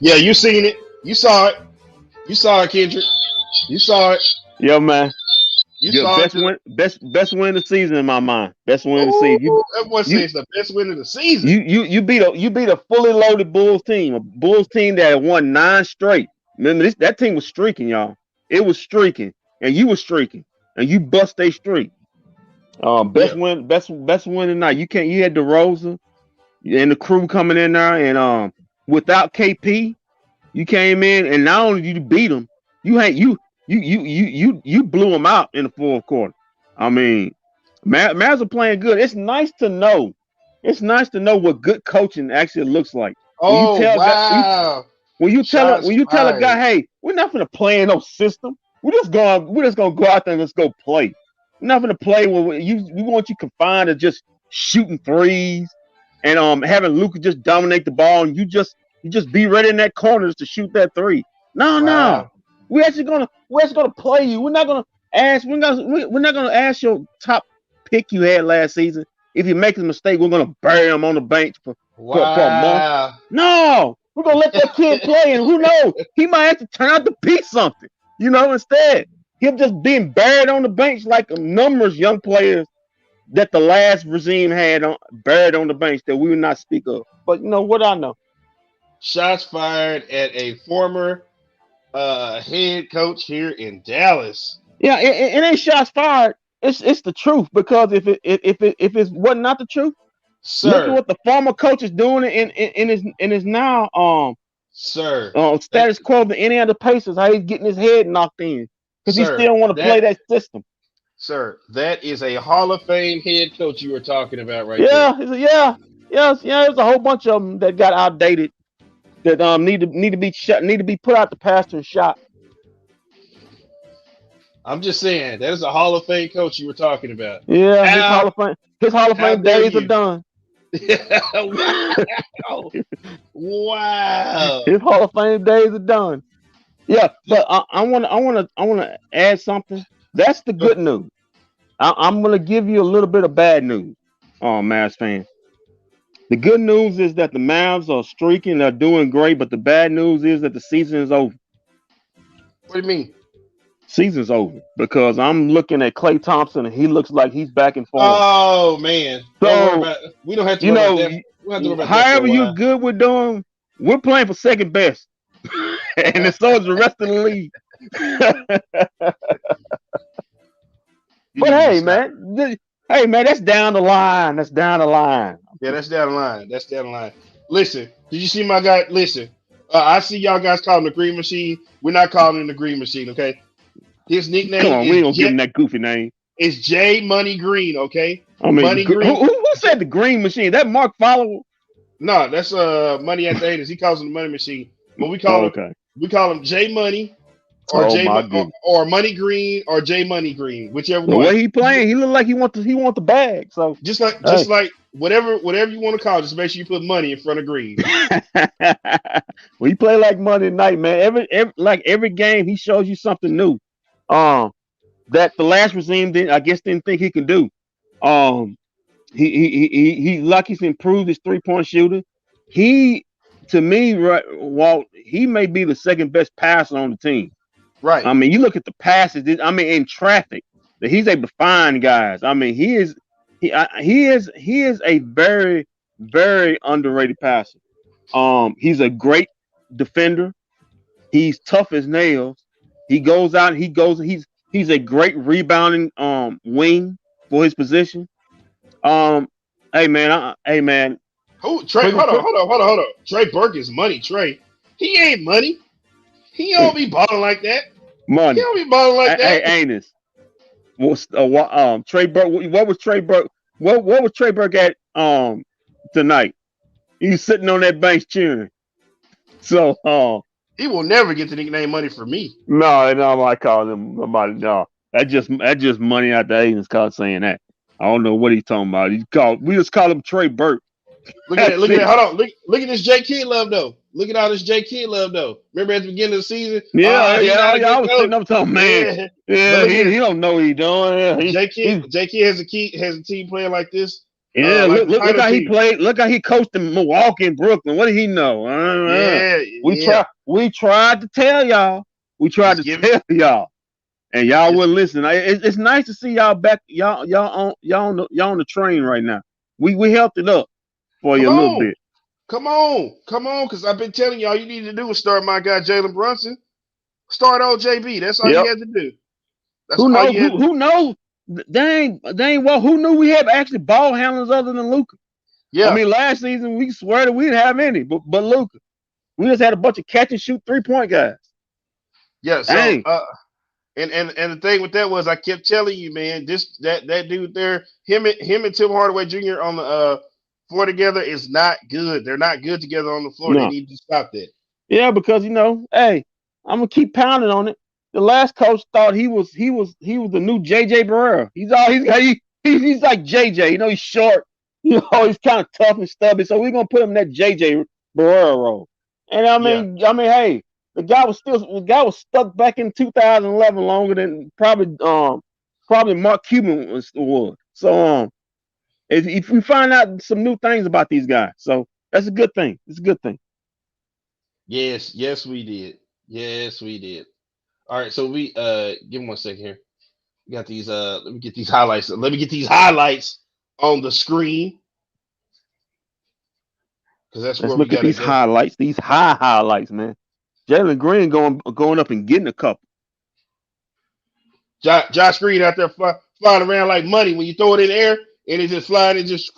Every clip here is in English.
Yeah, you seen it. You saw it. You saw it, Kendrick. You saw it. Yeah, man. You Good saw it best too. win, best win of the season in my mind. Best win of the season. Ooh, everyone You says the best win of the season. you beat a fully loaded Bulls team, a Bulls team that had won 9 straight. Remember that team was streaking, y'all. It was streaking, and you were streaking, and you bust a streak. Best Yeah. win, best win tonight. You can't. You had DeRozan and the crew coming in there, and without KP, you came in, and not only did you beat them, you had you blew them out in the fourth quarter. I mean, Mavs are playing good. It's nice to know. It's nice to know what good coaching actually looks like. When you Oh tell guy, wow. when Shots you tell a guy, fired. hey, we're not gonna play in no system. We're just gonna go out there and let's go play. We're not gonna play with you. We want you confined to just shooting threes and having Luka just dominate the ball, and you just be ready in that corner just to shoot that three. No, no. Wow. We're actually gonna play you. We're not gonna ask your top pick you had last season. If you make a mistake, we're gonna bury him on the bench for a month. Wow. No, we're gonna let that kid play, and who knows, he might have to turn out to be something. Instead, him just being buried on the bench like numerous young players that the last regime had buried on the bench that we would not speak of. But you know what I know? Shots fired at a former head coach here in Dallas. Yeah, it ain't shots fired. It's the truth, because if it was not the truth, look at Sir. what the former coach is doing in his now Sir. That status quo of the Indiana Pacers. How he's getting his head knocked in because he sir. still want to play That that system. sir. That is a Hall of Fame head coach you were talking about right there. Yeah, yeah. There's a whole bunch of them that got outdated that need to be shut, need to be put out the pasture and shot. I'm just saying that is a Hall of Fame coach you were talking about. Yeah, How his Hall of how Fame dare days are you? done. Wow. Wow. His Hall of Fame days are done. Yeah, but I want to add something. That's the good news. I'm gonna give you a little bit of bad news, Mavs fan. The good news is that the Mavs are streaking, they're doing great, but the bad news is that the season is over. What do you mean? Season's over because I'm looking at Klay Thompson and he looks like he's back in form. Oh man. Don't worry So about we don't have to you worry about know, that. We don't have to worry about that for a however you while. good we're doing, we're playing for second best, and so is the rest of the league. You But need to hey, stop. man, that's down the line. That's down the line. Yeah, that's down the line. That's down the line. Listen, did you see my guy? Listen, I see y'all guys calling him the Green Machine. We're not calling him the Green Machine, okay? His Come nickname on, we is ain't gonna give him that goofy name. J Money Green, okay? I mean, Money Green. who said the Green Machine? That Mark Follower? No, that's Money at the haters. He calls him the Money Machine, but Oh, okay. we call him J Money or Oh my goodness. or Money Green or J Money Green, whichever The one. way he playing, he look like he want the bag. So Just hey. like whatever you want to call it, just make sure you put money in front of green. Well, he play like Monday night, man. Every game, he shows you something new. Um, that the last regime didn't think he could do. Um, he like he's improved his 3-point shooting. He, to me, right, Walt, he may be the second best passer on the team. Right. I mean, you look at the passes. I mean, in traffic, that he's able to find guys. I mean, he is a very, very underrated passer. He's a great defender. He's tough as nails. He goes out. He's a great rebounding wing for his position. Um, hey man, Who Trey? pretty, pretty, Hold on. Trey Burke is money. Trey, he ain't money. He don't be balling like that. He money. don't be balling like Hey, that. Anus. Trey Burke. What was Trey Burke? What was Trey Burke at tonight? He's sitting on that bench cheering. So He will never get the nickname money for me. no, I'm not calling him nobody. No, that just money out the agents called saying that. I don't know what he's talking about. We just call him Trey Burke. Look at that. That's Look at that. it. Hold on. Look at this J Kid love though. Look at all this J Kid love though. Remember at the beginning of the season? Yeah, He's not a I good was coach. sitting up talking, man. Yeah. But Yeah, look he here. don't know what he's doing. Yeah, J Kid has a team playing like this. Yeah, like the look title how he team. played. Look how he coached in Milwaukee and Brooklyn. What did he know? Yeah, We yeah. tried to tell y'all. We tried Just to give it. tell y'all, and y'all Just wouldn't listen. It's nice to see y'all back. Y'all on the train right now. We helped it up for come you a little on, bit. come on, come on. Because I've been telling y'all, you need to do is start my guy Jalen Brunson. Start OJB. That's all you Yep. had to do. That's Who all knows? you had to do. Who knows? They ain't well. Who knew we have actually ball handlers other than Luka? I Yeah, mean, last season we swear that we didn't have any, but Luka. We just had a bunch of catch and shoot 3-point guys. yeah. So, Dang. and the thing with that was, I kept telling you, man, this that dude there, him and Tim Hardaway Jr. on the floor together is not good. They're not good together on the floor. They No. need to stop that. Yeah, because hey, I'm gonna keep pounding on it. The last coach thought he was the new JJ Barrera. He's like JJ. He's short. He's kind of tough and stubby. So we're gonna put him in that JJ Barrera role. And Yeah, hey, the guy was stuck back in 2011 longer than probably Mark Cuban was. So if we find out some new things about these guys, so that's a good thing. It's a good thing. yes, we did. Yes, we did. All right, so we give me 1 second here. We got these let me get these highlights. Let me get these highlights on the screen because that's Let's where we look at got these it. highlights, these highlights, man. Jalen Green going up and getting a couple. Josh Green out there flying around like money when you throw it in the air and it just flying and just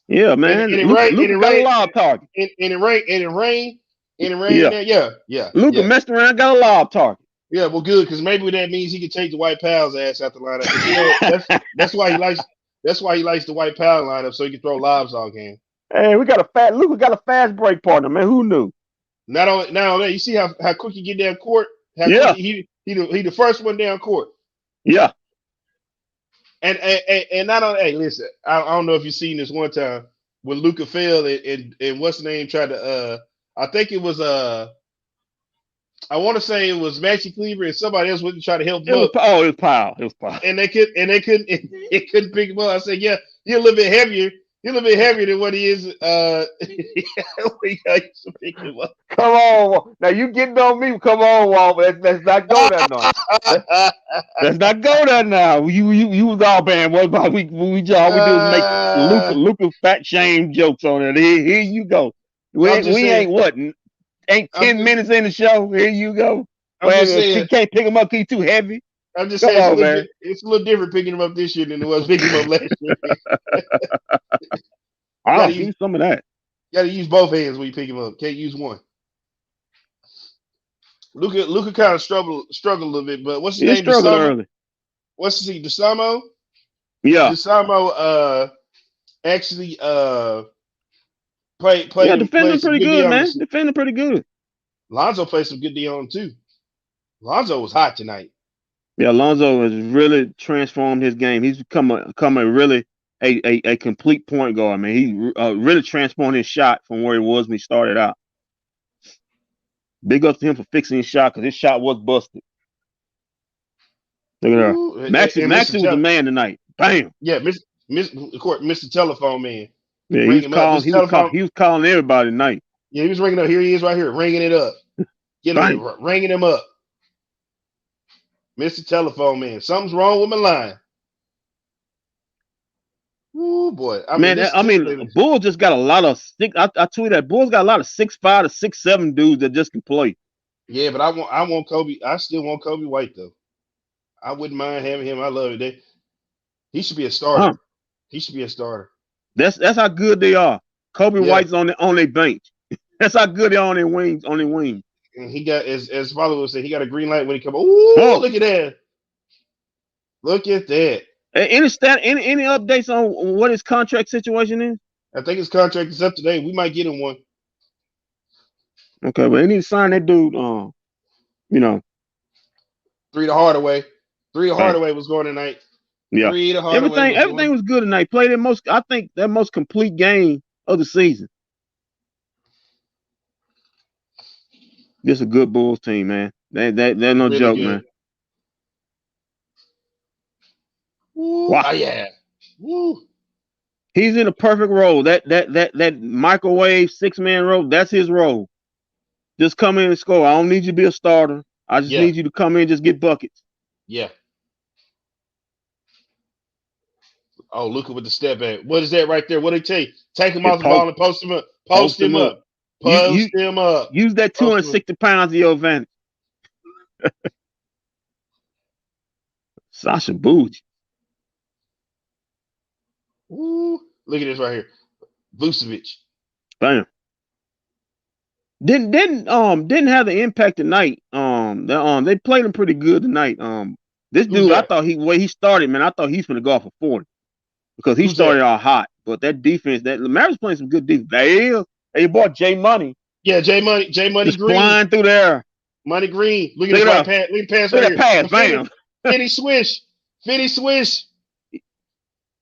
Yeah, and man. it rain and Luka it got a rain lob target. and it rain in Yeah. there. Luka messed around, got a lob target. Yeah, well, good because maybe that means he can take the White Pal's ass out the lineup because that's why he likes the White Pal lineup so he can throw lobs all game. Hey, Luka got a fast break partner, man. Who knew? Not only that, you see how quick he get down court. How quick Yeah. he the first one down court. Yeah. And not only listen, I don't know if you've seen this one time when Luka fell and what's the name tried to I think it was I want to say it was Maxi Kleber and somebody else went to try to help him up. It was Powell. And they couldn't it couldn't pick him up. I said, yeah, you're a little bit heavier. You're a little bit heavier than what he is. We got to pick him up. Come on, now you getting on me. Come on, Walt. Let's not go there now. Let's not go there now. You was all man. What about we all we do is make Luka fat shame jokes on it. Here you go. We ain't 10 minutes in the show. Here you go. I'm just saying. Can't pick him up. He's too heavy. I'm just Come saying. on, man. It's a little different picking him up this year than it was picking him up last year. I'll use some of that. You got to use both hands when you pick him up. Can't use one. Luka kind of struggled a little bit, but what's his name? Struggled early. What's his name? DeSamo? Yeah. DeSamo actually played defending pretty good, man. Defending pretty good. Lonzo played some good D on him too. Lonzo was hot tonight. Yeah, Lonzo has really transformed his game. He's become a really a complete point guard, man. He really transformed his shot from where he was when he started out. Big up to him for fixing his shot because his shot was busted. Look at that. Maxi was the man tonight. Bam. Yeah, Mr. Telephone Man. Yeah, he was calling everybody tonight. Yeah, he was ringing up. Here he is right here, ringing it up. Ringing him up. Mr. Telephone Man. Something's wrong with my line. Ooh, boy. Bulls just got a lot of I tweeted that Bulls got a lot of 6'5" to 6'7" dudes that just can play. Yeah, but I want Kobe. I still want Kobe White though. I wouldn't mind having him. I love it. He should be a starter. He should be a starter. That's how good they are. Kobe White's on their bench. That's how good they are on their wings. And he got, as Father would say, he got a green light when he come. Ooh, look at that! Look at that! Any updates on what his contract situation is? I think his contract is up today. We might get him one. Okay, but they need to sign that dude. 3 to Hardaway. 3 to Hardaway was going tonight. Yeah, everything was good tonight. Played that most complete game of the season. This is a good Bulls team, man. They're no really joke, good. Man. Woo, wow. Yeah. Woo. He's in a perfect role. That microwave 6-man role. That's his role. Just come in and score. I don't need you to be a starter. I just Yeah, need you to come in and just get buckets. yeah. Oh, Luka with the step back. What is that right there? What did he take? Take him And off the ball and post him up. Post post him him up. up. You Post him up. use that Post him up. 260 pounds of your advantage. Sasha Booch. Ooh, look at this right here. Vucevic. Bam. Didn't have the impact tonight. They played him pretty good tonight. This Who's dude, I that? thought way he started, man. I thought he's gonna go off for 40 because he Who's started that? all hot. But that defense, that Mavs playing some good defense. Hey, boy, Jay Money Yeah, J Money just Green. flying through there. Money Green. Look at Look this at right pass. Look at the pass Look right at that here. pass, bam. Finny swish. Finny swish.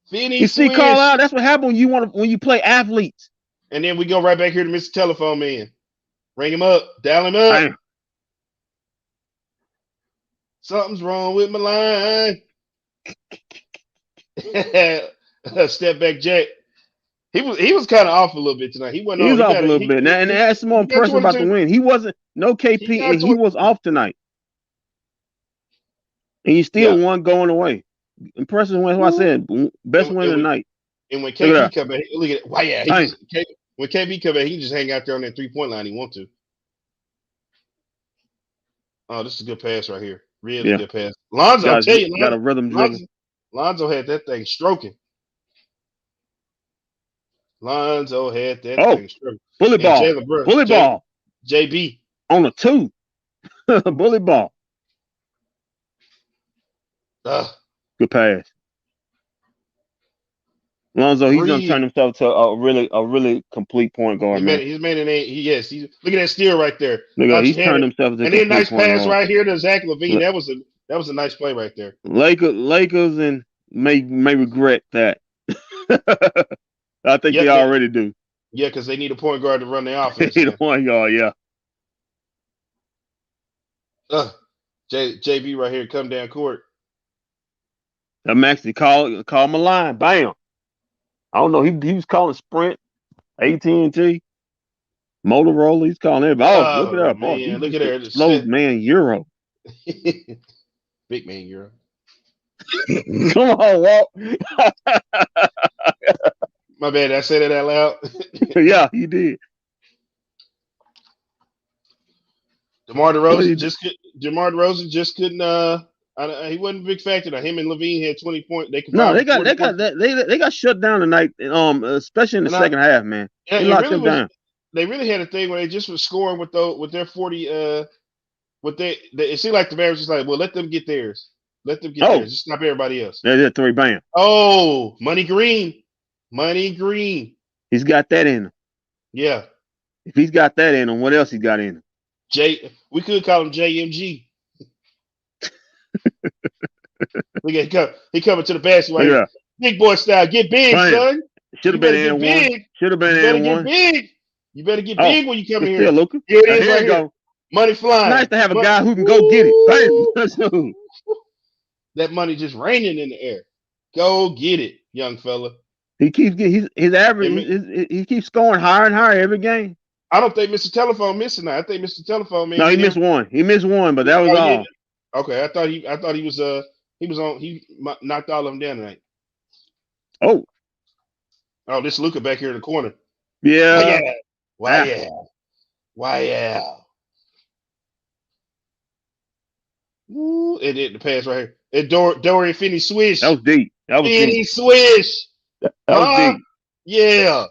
Finny You see, swish. Carlisle, that's what happens when you play athletes. And then we go right back here to Mr. Telephone Man. Ring him up. Dial him up. Bam. Something's wrong with my line. Step back Jack. He was kind of off a little bit tonight. He wasn't He was on. off a little bit. And that's more impressive about the win. He wasn't no KP, and he was off tonight. And he still won going away. Impressive win. That's what I said. Best win of the night. And when KP come back, look at it. Why, yeah. When KB come back, he just hang out there on that 3-point line he want to. Oh, this is a good pass right here. Really good pass. Lonzo, I'll tell you, got a rhythm dribble. Lonzo had that thing stroking. Lonzo had that thing stroking. Bully ball. Bully ball. JB. On a 2. Bully ball. Good pass. Lonzo, he's gonna turn himself to a really complete point guard, man. He's made an He's look at that steal right there. Look at he's turned himself to. And then nice pass right here to Zach LaVine. That was a nice play right there. Lakers and may regret that. I think they already do. Yeah, because they need a point guard to run the offense. They need a point guard, yeah. JB right here, come down court. Maxi call him a line. Bam. I don't know. He was calling Sprint, AT&T, Motorola. He's calling everybody. Oh, look at that. Man, look at that. Slow man Euro. Big man Euro. Come on, Walt. My bad. Did I say that out loud? Yeah, you did. DeMar DeRozan just couldn't. He wasn't a big factor. Now him and LaVine had 20 points. They got shut down tonight. Especially in the second half, man. Yeah, they locked them down. They really had a thing where they just was scoring with their 40. It seemed like the Mavs just like, well, let them get theirs. Let them get theirs. Just stop everybody else. There's a 3 bam. Oh, Money Green. He's got that in him. Yeah. If he's got that in him, what else he got in him? We could call him JMG. Look at he coming to the basket right here. Big boy style. Get big, son. Should have been in one. Should have been in one. You better get big when you come in here. Still, Luka. Here it is right here. Money flying. It's nice to have a guy who can go get it. Bam. That money just raining in the air. Go get it, young fella. He keeps getting his average. He keeps scoring higher and higher every game. I don't think Mr. Telephone missed tonight. I think Mr. Telephone he missed one. He missed one, but that was all. Okay, I thought he was he knocked all of them down tonight. Oh, this Luka back here in the corner. Yeah. Why yeah. Ooh, it did the pass right here. And Dorian Finney swish. That was deep. Finney swish. That was deep. Yeah.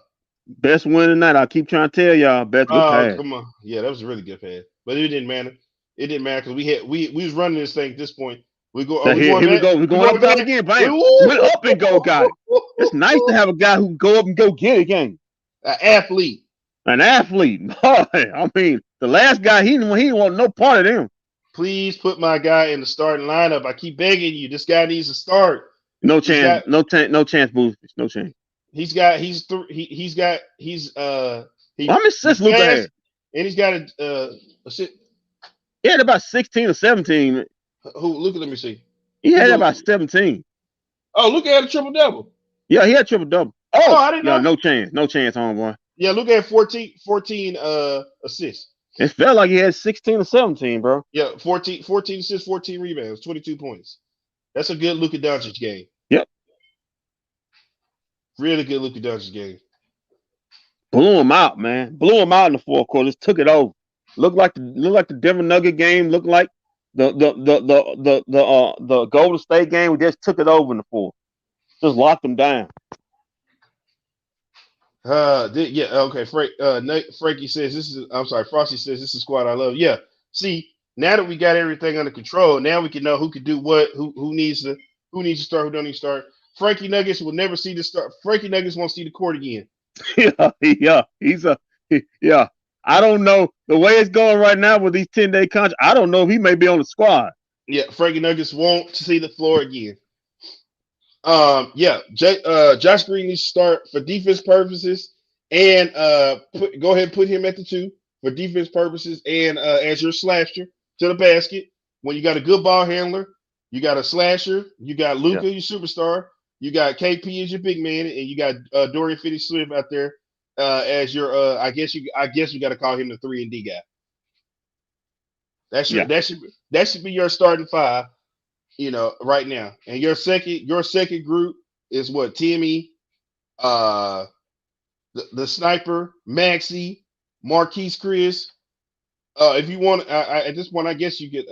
Best win tonight. I keep trying to tell y'all. Best good pass. Come on. Yeah, that was a really good pass. But it didn't matter. It didn't matter because we was running this thing at this point. We go. Here we go. We're going up top again. Bam. Went up and got it. It's nice to have a guy who can go up and go get it again. An athlete. I mean, the last guy he didn't want no part of them. Please put my guy in the starting lineup. I keep begging you. This guy needs to start. No chance. No chance, boosters. No chance. How many assists Luka had? And he's got a shit. He had about 16 or 17. Let me see. He had about 17. Oh, Luka had a triple double. Yeah, he had triple double. Oh, Oh, I didn't yeah, know. no chance. No chance, homeboy. Yeah, look at 14 assists. It felt like he had 16 or 17, bro. Yeah, 14 assists, 14 rebounds, 22 points. That's a good Luka Doncic game. Yep. Really good Luka Doncic game. Blew him out, man. Blew him out in the fourth quarter. Just took it over. Looked like the Denver Nugget game. Looked like the Golden State game. We just took it over in the fourth. Just locked them down. Yeah, okay. Frankie says this is. I'm sorry. Frosty says this is squad I love. Yeah. See, now that we got everything under control, now we can know who can do what, who needs to start, who don't need to start. Frankie Nuggets will never see the start. Frankie Nuggets won't see the court again. Yeah. Yeah. I don't know the way it's going right now with these 10-day contracts. I don't know if he may be on the squad. Yeah, Frankie Nuggets won't see the floor again. Yeah, Josh Green needs to start for defense purposes, and go ahead and put him at the 2 for defense purposes, and as your slasher to the basket. When you got a good ball handler, you got a slasher, you got Yeah. Luka, your superstar, you got KP as your big man, and you got Dorian Finney-Smith out there as your. I guess you got to call him the 3-and-D guy. Yeah. That should be your starting 5. Right now. And your second group is what? Timmy, uh, the sniper, Maxi, Marquise Chris. If you want, at this point, I guess you get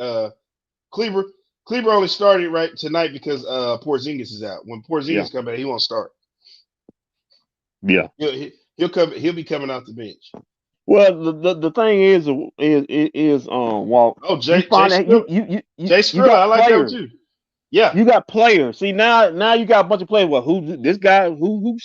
Kleber. Kleber only started right tonight because Porzingis is out. When Yeah. Porzingis come back, he won't start. Yeah. He'll come. He'll be coming off the bench. Well, the thing is Walt, Oh, you Jay find that Skrilla. Jay you Skrilla, got I like that one players. too. Yeah, You got players. See, now you got a bunch of players. Well, who this guy? Who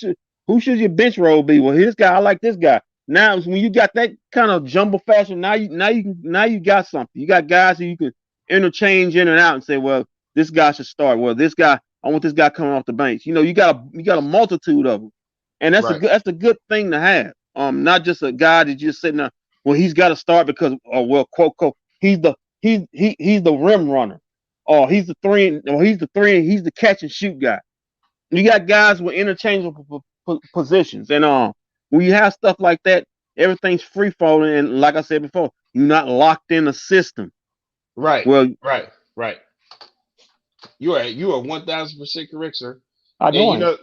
should your bench role be? Well, this guy, I like this guy. Now, when you got that kind of jumble fashion, now you got something. You got guys who you can interchange in and out and say, well, this guy should start. Well, this guy, I want this guy coming off the bench. You got a multitude of them, and right, that's a good thing to have. Not just a guy that just sitting there. Well, he's got to start because, oh well, quote, he's the rim runner. Oh, he's the three, and he's the catch and shoot guy. You got guys with interchangeable positions, and when you have stuff like that, everything's free falling. And like I said before, you're not locked in a system. right, Well, right. You are 1,000% correct, sir. I And know him.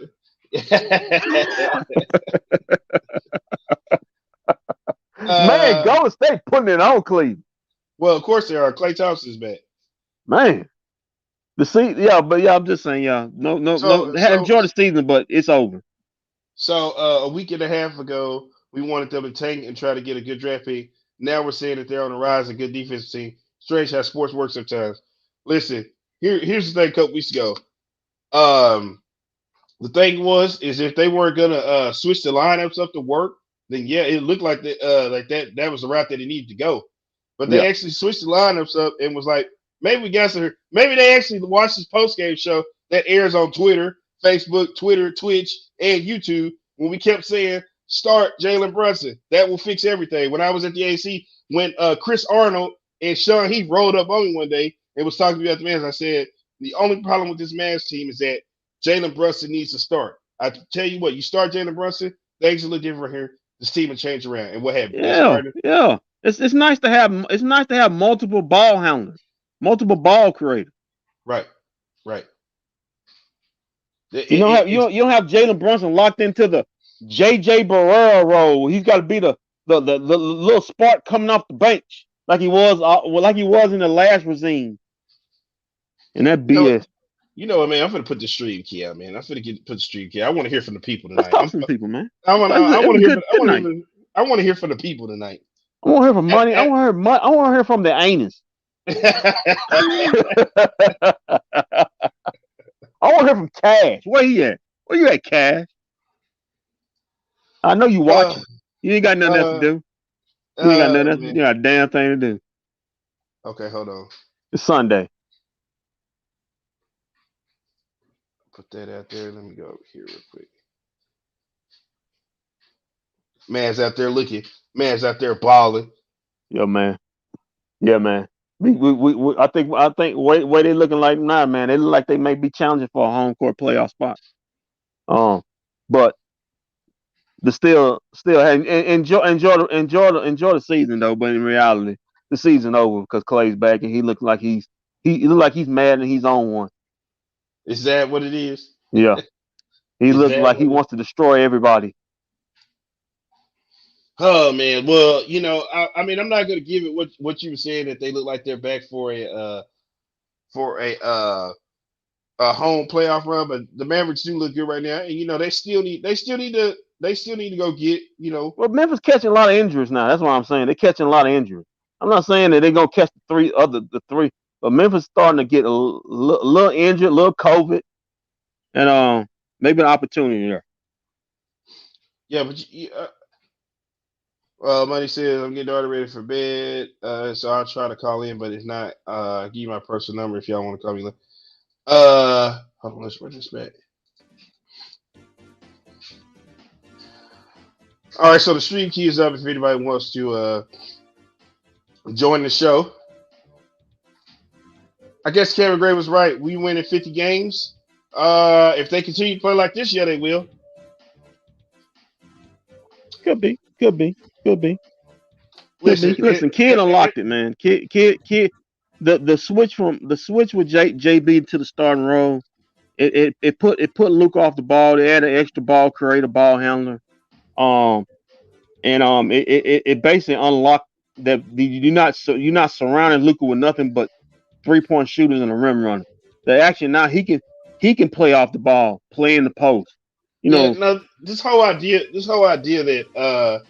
Man, uh, Golden State putting it on Cleveland. well, of course they are. Klay Thompson's back. Man, but I'm just saying, yeah, no, So so enjoy the season, but it's over. so a week and a half ago, we wanted them to tank and try to get a good draft pick. Now we're saying that they're on the rise, a good defensive team. Strange how sports work sometimes. Listen, here's the thing. A couple weeks ago, um, the thing is if they weren't gonna switch the lineups up to work, then yeah, it looked like that was the route that it needed to go. But Yeah, they actually switched the lineups up and was like, maybe we got some. Maybe they actually watched this post game show that airs on Twitter, Facebook, Twitter, Twitch, and YouTube. When we kept saying start Jalen Brunson, that will fix everything. When I was at the AC, when Chris Arnold and Sean Heath rolled up on me one day and was talking about the Mavs, I said the only problem with this Mavs team is that Jalen Brunson needs to start. I tell you what, you start Jalen Brunson, things will look different here. This team will change around. And what happened? They yeah, started. yeah. It's nice to have multiple ball handlers, multiple ball creators. Right, right. You don't have you don't have Jalen Brunson locked into the JJ Barrera role. He's got to be the little spark coming off the bench like he was in the last regime. And that you know, BS. you know what, man? I'm gonna put the stream key out, man. I'm gonna put the stream key. I want to hear from the people Let's tonight. talk to some people, man. I want It was, I it want was to a hear. good good night. I want to hear from the people tonight. I want to hear from At, money. I at, want to hear. I want to hear from the anus. I want to hear from Cash. Where he at? Where you at, Cash? I know you uh, watching. You ain't got nothing else to uh, do. You ain't got nothing else. You man. got a damn thing to do. Okay, hold on. It's Sunday. Put that out there. Let me go over here real quick. Man's out there looking. Man's out there balling. Yo, man. Yeah, man. I think way they looking like now, man. They look like they may be challenging for a home court playoff spot. Um, but the still enjoy the season though. But in reality, the season over because Clay's back and he looked like he looked like he's mad and he's on one. Is that what it is? Yeah, he Is looks that like he what it? wants to destroy everybody. Oh man, well, I mean, I'm not gonna give it what you were saying that they look like they're back for a home playoff run, but the Mavericks do look good right now, and they still need to go get Well, Memphis catching a lot of injuries now. That's what I'm saying. They're catching a lot of injuries. I'm not saying that they're gonna catch the three, but Memphis starting to get a little injured, a little COVID, and maybe an opportunity there. yeah, but Money says I'm getting daughter ready for bed, so I'll try to call in, but if not, give you my personal number if y'all want to call me. Hold on, let's run this back. All right, so the stream key is up if anybody wants to join the show. I guess Kevin Gray was right. We win in 50 games. If they continue to play like this, yeah, they will. Could be, could be, could be. Listen, Listen, Kid unlocked it, man. Kid. The switch with JB to the starting role. It put Luke off the ball. They had an extra ball creator, ball handler. It basically unlocked that you're not surrounding Luka with nothing but 3-point shooters and a rim runner. The action now he can play off the ball, play in the post. No, this whole idea that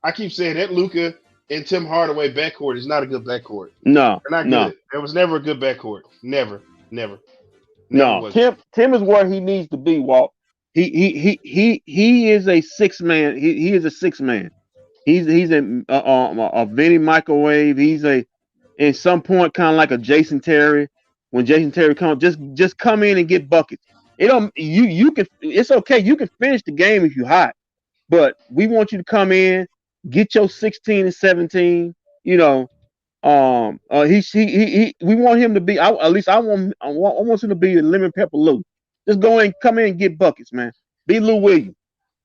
I keep saying that Luka and Tim Hardaway backcourt is not a good backcourt. No, They're not good. There was never a good backcourt. Never no. was. Tim is where he needs to be, Walt. He is a 6-man. He is a 6-man. He's a Vinny microwave. He's in some point kind of like a Jason Terry. When Jason Terry comes, just come in and get buckets. You can. It's okay. You can finish the game if you hot, but we want you to come in, get your 16 and 17. We want him to be. At least I want him to be a lemon pepper Lou. Just go in, come in and get buckets, man. Be Lou Williams.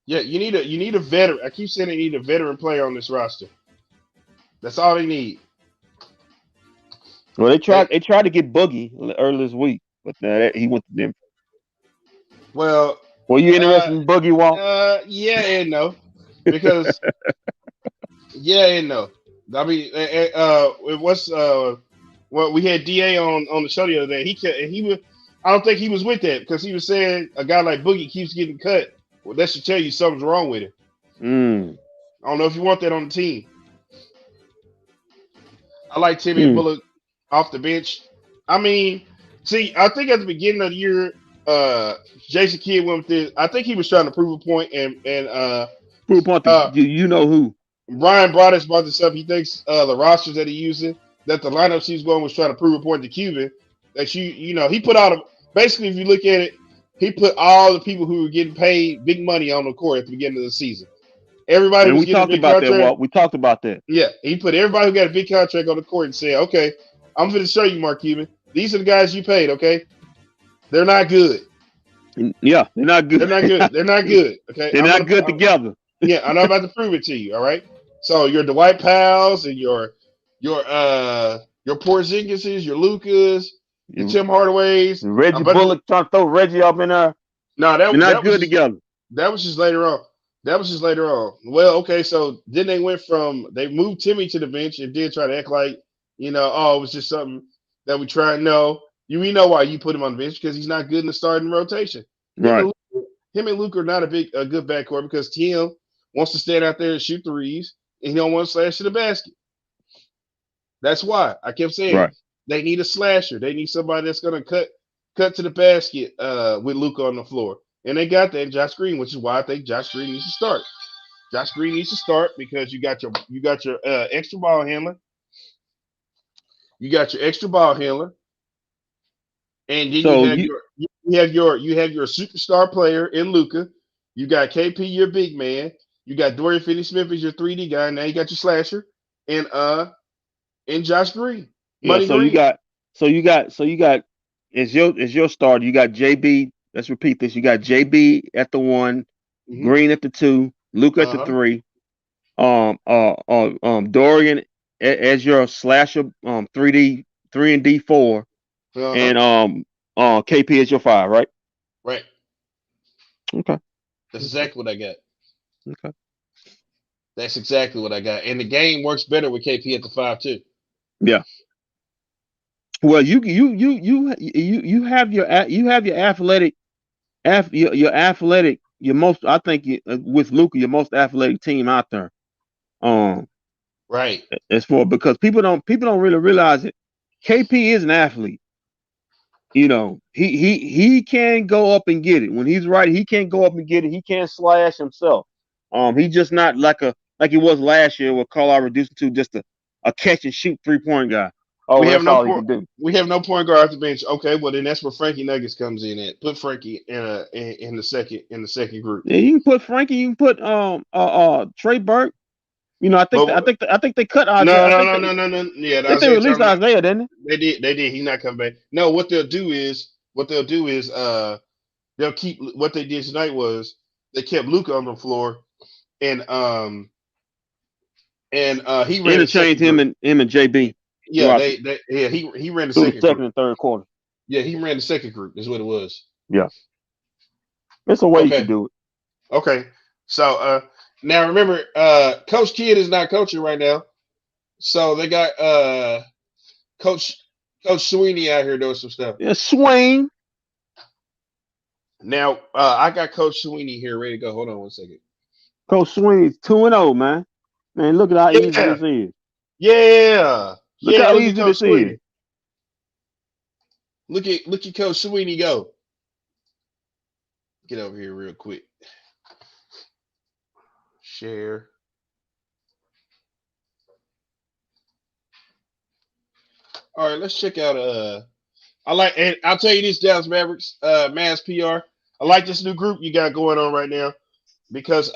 Yeah, you need a veteran. I keep saying they need a veteran player on this roster. That's all they need. Well, they tried to get Boogie early this week, but he went to Denver. Well, were you interested in Boogie, Walt? Yeah and no, because yeah and no. I mean, it was well, we had Da on the show the other day. He was. I don't think he was with that because he was saying a guy like Boogie keeps getting cut. Well, that should tell you something's wrong with him. I don't know if you want that on the team. I like Timmy Bullock off the bench. I mean, see, I think at the beginning of the year, Jason Kidd went with this. I think he was trying to prove a point, and prove a point to you know who. Brian brought this up. He thinks the rosters that he's using, that the lineups he's going was trying to prove a point to Cuban. That he put out basically, if you look at it, he put all the people who were getting paid big money on the court at the beginning of the season. Everybody was getting a big contract. That, we talked about that. Yeah, he put everybody who got a big contract on the court and said, "Okay, I'm going to show you, Mark Cuban. These are the guys you paid. Okay, they're not good. Yeah, they're not good. They're not good. They're not good. Okay, they're not good together. Yeah, I'm about to prove it to you. All right. So your Dwight Powells and your Porzingises, your Lucas, your Tim Hardaways, Reggie Bullock trying to throw Reggie up in there. No, they're not good together. That was just later on. Well, okay, so then they moved Timmy to the bench and did try to act like, it was just something that we tried. No, we know why you put him on the bench because he's not good in the starting rotation. Right. Him and Luke are not a good backcourt because Tim wants to stand out there and shoot threes and he don't want to slash to the basket. That's why I kept saying they need a slasher. They need somebody that's going to cut to the basket with Luka on the floor. And they got that in Josh Green, which is why I think Josh Green needs to start. Josh Green needs to start because you got your extra ball handler. You got your extra ball handler. And then you have your superstar player in Luka. You got KP, your big man. You got Dorian Finney-Smith as your 3D guy. Now you got your slasher and Josh Green. Yeah, you got as your starter. You got JB. Let's repeat this. You got JB at the 1, Green at the 2, Luke at the Uh-huh. 3, Dorian as your slasher, 3 and D4, Uh-huh. and KP as your 5, right? Right. Okay. That's Okay. exactly what I got. Okay. That's exactly what I got. And the game works better with KP at the 5 too. Yeah. Well, you have your athletic, your athletic, your most, I think with Luka, your most athletic team out there. Um, Right. as for, because people don't really realize it. KP is an athlete. He can go up and get it when he's right. He can go up and get it. He can slash himself. He's just not like he was last year, where Carlisle reduced him to just a catch and shoot 3-point guy. We Oh, have that's no all he point. can do. We have no point guard off the bench. Okay, well then that's where Frankie Nuggets comes in at. Put Frankie in the second group. Yeah, you can put Frankie. You can put Trey Burke. But I think they cut Isaiah. no, I no, think no, no, no, no. Yeah, the they Isaiah released Thomas. Isaiah, didn't they? They did. He's not coming back. No, what they'll do is they'll keep what they did tonight was they kept Luca on the floor and he ran the Interchange second group. him and JB Yeah, throughout he ran the through the second second group. and third quarter. Yeah, he ran the second group. Is what it was. Yeah, it's a way you can Okay, do it. okay. So now remember, Coach Kidd is not coaching right now. So they got Coach Sweeny out here doing some stuff. Yeah, swing. Now I got Coach Sweeny here ready to go. Hold on one second. Coach Swing's 2-0, man. Man, look at how easy Yeah, this is. yeah, Look yeah. how Look at easy Coach this is. Sweeny. Look at Coach Sweeny go. Get over here real quick. Share. All right, let's check out. And I'll tell you this, Dallas Mavericks, Mavs PR. I like this new group you got going on right now because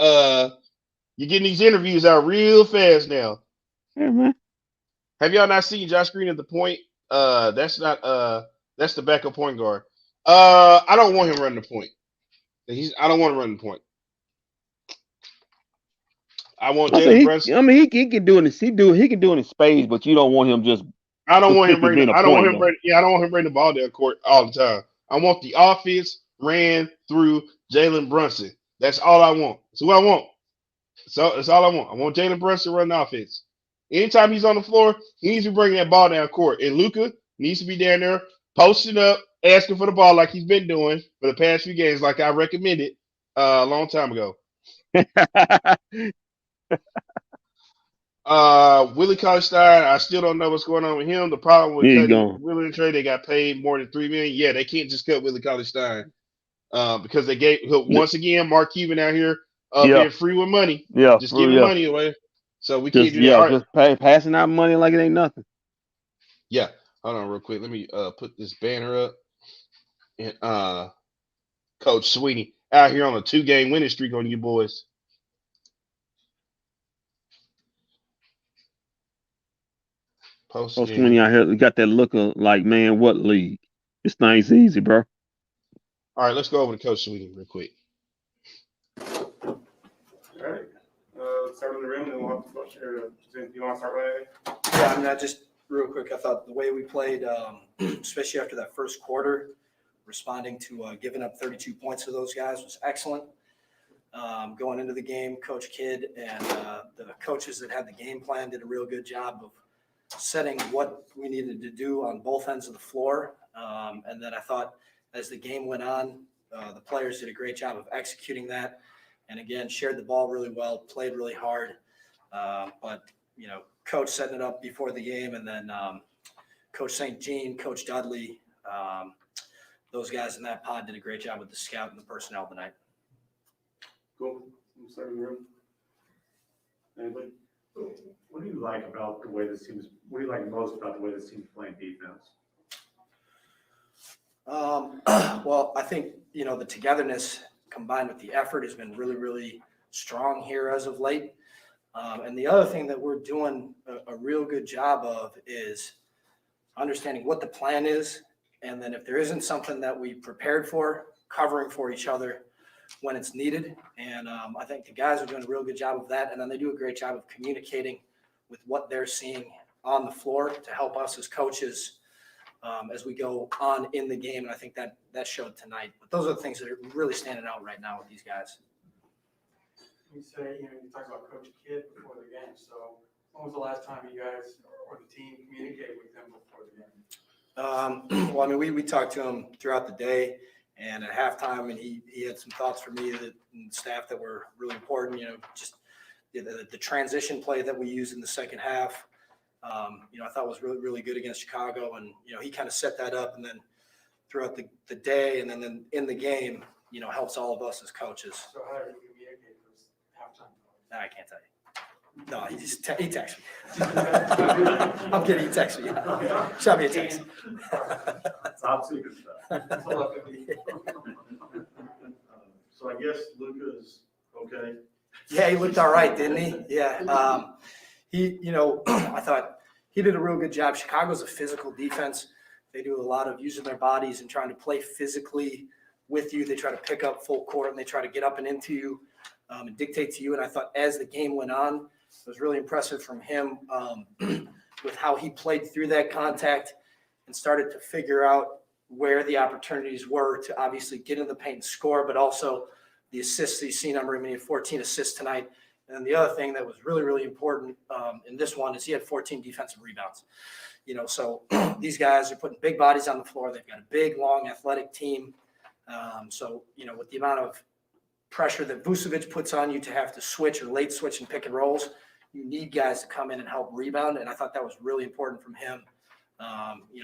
you're getting these interviews out real fast now. Yeah, man. Have y'all not seen Josh Green at the point? That's the backup point guard. I don't want him running the point. I don't want him running the point. I want I said Jalen Brunson. he can do it. He can do it in spades, but you don't want him just I don't want him specifically bringing. being a I don't want point him guard. bringing. Yeah, I don't want him bringing the ball down court all the time. I want the offense ran through Jalen Brunson. That's all I want. That's what I want. So that's all I want. I want Jalen Brunson to run the offense. Anytime he's on the floor, he needs to bring that ball down court. And Luka needs to be down there posting up, asking for the ball like he's been doing for the past few games, like I recommended a long time ago. Willie Cauley-Stein, I still don't know what's going on with him. The problem with He's cutting gone. Willie and Trey, they got paid more than $3 million. Yeah, they can't just cut Willie Cauley-Stein because they gave once again Mark Cuban out here Yeah, being free with money, yeah, just for giving yeah. money away. So we can't do that. All right, Just passing out money like it ain't nothing. yeah. Hold on, real quick. Let me put this banner up. And Coach Sweeny out here on a 2-game winning streak on you boys. Post Coach Sweeny game. out here, we got that look of like, man, what league? This thing's easy, bro. All right, let's go over to Coach Sweeny real quick. All right. Let's start in the room, and then we'll have to go share. You want to start right away? Yeah, I mean, just real quick, I thought the way we played, especially after that first quarter, responding to giving up 32 points to those guys was excellent. Going into the game, Coach Kidd and the coaches that had the game plan did a real good job of setting what we needed to do on both ends of the floor. And then I thought as the game went on, the players did a great job of executing that. And again, shared the ball really well, played really hard. But, you know, Coach setting it up before the game, and then Coach St. Jean, Coach Dudley, those guys in that pod did a great job with the scout and the personnel tonight. Cool. We'll start in the room. Anybody? What do you like about the way this team is? What do you like most about the way this team is playing defense? Well, I think, you know, the togetherness combined with the effort has been really, really strong here as of late. And the other thing that we're doing a real good job of is understanding what the plan is. And then if there isn't something that we prepared for, covering for each other when it's needed. And I think the guys are doing a real good job of that. And then they do a great job of communicating with what they're seeing on the floor to help us as coaches as we go on in the game. And I think that showed tonight. But those are the things that are really standing out right now with these guys. You say, you talked about Coach Kidd before the game. So when was the last time you guys or the team communicated with him before the game? Well, I mean, we talked to him throughout the day, and at halftime, and he had some thoughts for me and staff that were really important. Just the transition play that we used in the second half. I thought was really, really good against Chicago, and he kind of set that up, and then throughout the day, and then in the game, helps all of us as coaches. So how did you communicate this halftime? I can't tell you. No, he just he texted me. I'm kidding. He texted me. Shot me a text. Top secret stuff. That's all I can be. So I guess Luka's okay. Yeah, he looked all right, didn't he? Yeah. I thought he did a real good job. Chicago's a physical defense. They do a lot of using their bodies and trying to play physically with you. They try to pick up full court, and they try to get up and into you and dictate to you. And I thought as the game went on, it was really impressive from him with how he played through that contact and started to figure out where the opportunities were to obviously get in the paint and score, but also the assists that you see. Number, he had 14 assists tonight. And then the other thing that was really, really important in this one is he had 14 defensive rebounds. So these guys are putting big bodies on the floor. They've got a big, long, athletic team. With the amount of pressure that Vucevic puts on you to have to switch or late switch and pick and rolls, you need guys to come in and help rebound. And I thought that was really important from him,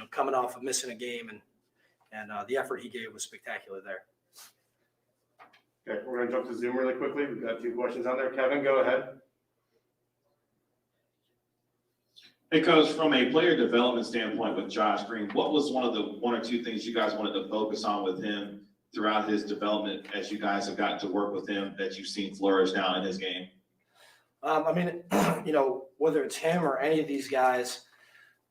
coming off of missing a game, and the effort he gave was spectacular there. Okay, we're going to jump to Zoom really quickly. We've got 2 questions on there. Kevin, go ahead. Hey, Coach, from a player development standpoint with Josh Green, what was one or two things you guys wanted to focus on with him throughout his development as you guys have gotten to work with him that you've seen flourish now in his game? Whether it's him or any of these guys,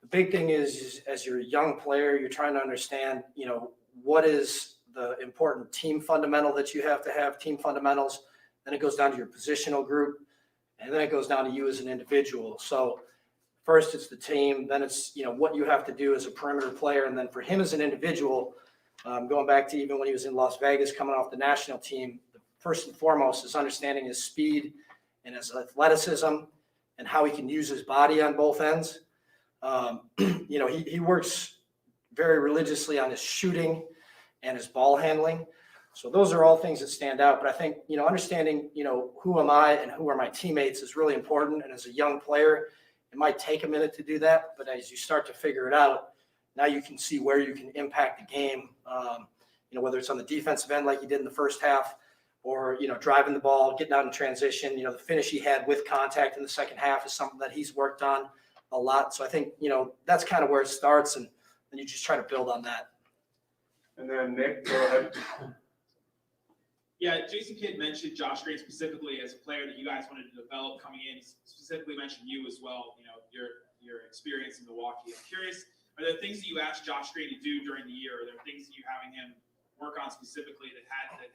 the big thing is as you're a young player, you're trying to understand, what is the important team fundamental that you have to have, team fundamentals. Then it goes down to your positional group, and then it goes down to you as an individual. So first it's the team, then it's, what you have to do as a perimeter player. And then for him as an individual, going back to even when he was in Las Vegas, coming off the national team, first and foremost is understanding his speed and his athleticism and how he can use his body on both ends. He works very religiously on his shooting and his ball handling. So those are all things that stand out. But I think, understanding, who am I and who are my teammates is really important. And as a young player, it might take a minute to do that. But as you start to figure it out, now you can see where you can impact the game, whether it's on the defensive end like you did in the first half or, driving the ball, getting out in transition. The finish he had with contact in the second half is something that he's worked on a lot. So I think, that's kind of where it starts. And then you just try to build on that. And then Nick, go ahead. Yeah, Jason Kidd mentioned Josh Green specifically as a player that you guys wanted to develop coming in. He specifically mentioned you as well, your experience in Milwaukee. I'm curious, are there things that you asked Josh Green to do during the year? Are there things that you're having him work on specifically that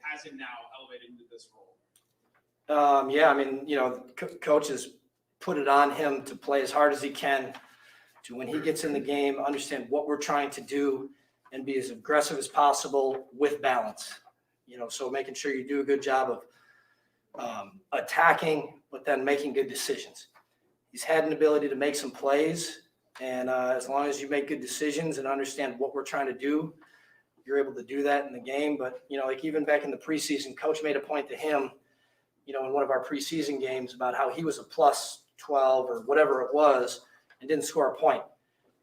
has him now elevated into this role? Coach has put it on him to play as hard as he can, to when he gets in the game, understand what we're trying to do and be as aggressive as possible with balance. So making sure you do a good job of attacking, but then making good decisions. He's had an ability to make some plays, and as long as you make good decisions and understand what we're trying to do, you're able to do that in the game. But, even back in the preseason, Coach made a point to him, in one of our preseason games about how he was a plus 12 or whatever it was and didn't score a point,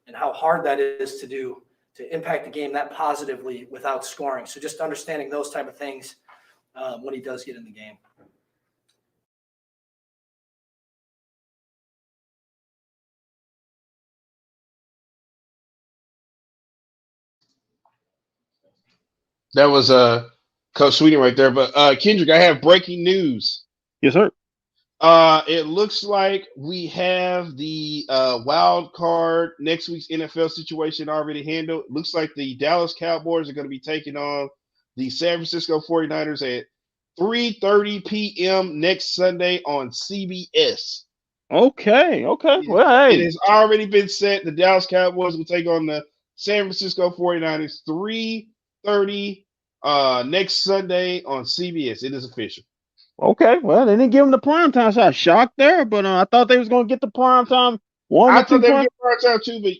and how hard that is to do, to impact the game that positively without scoring. So just understanding those type of things when he does get in the game. That was Coach Sweeny right there. But Kendrick, I have breaking news. Yes, sir. It looks like we have the wild card next week's NFL situation already handled. Looks like the Dallas Cowboys are going to be taking on the San Francisco 49ers at 3:30 p.m. next Sunday on CBS. Okay. It, Well, it hey, has already been set. The Dallas Cowboys will take on the San Francisco 49ers 3:30 next Sunday on CBS. It is official. okay. Well, they didn't give him the prime time, so I was shocked there. But I thought they was gonna get the prime time, one I or two thought they would prime. get part time too, but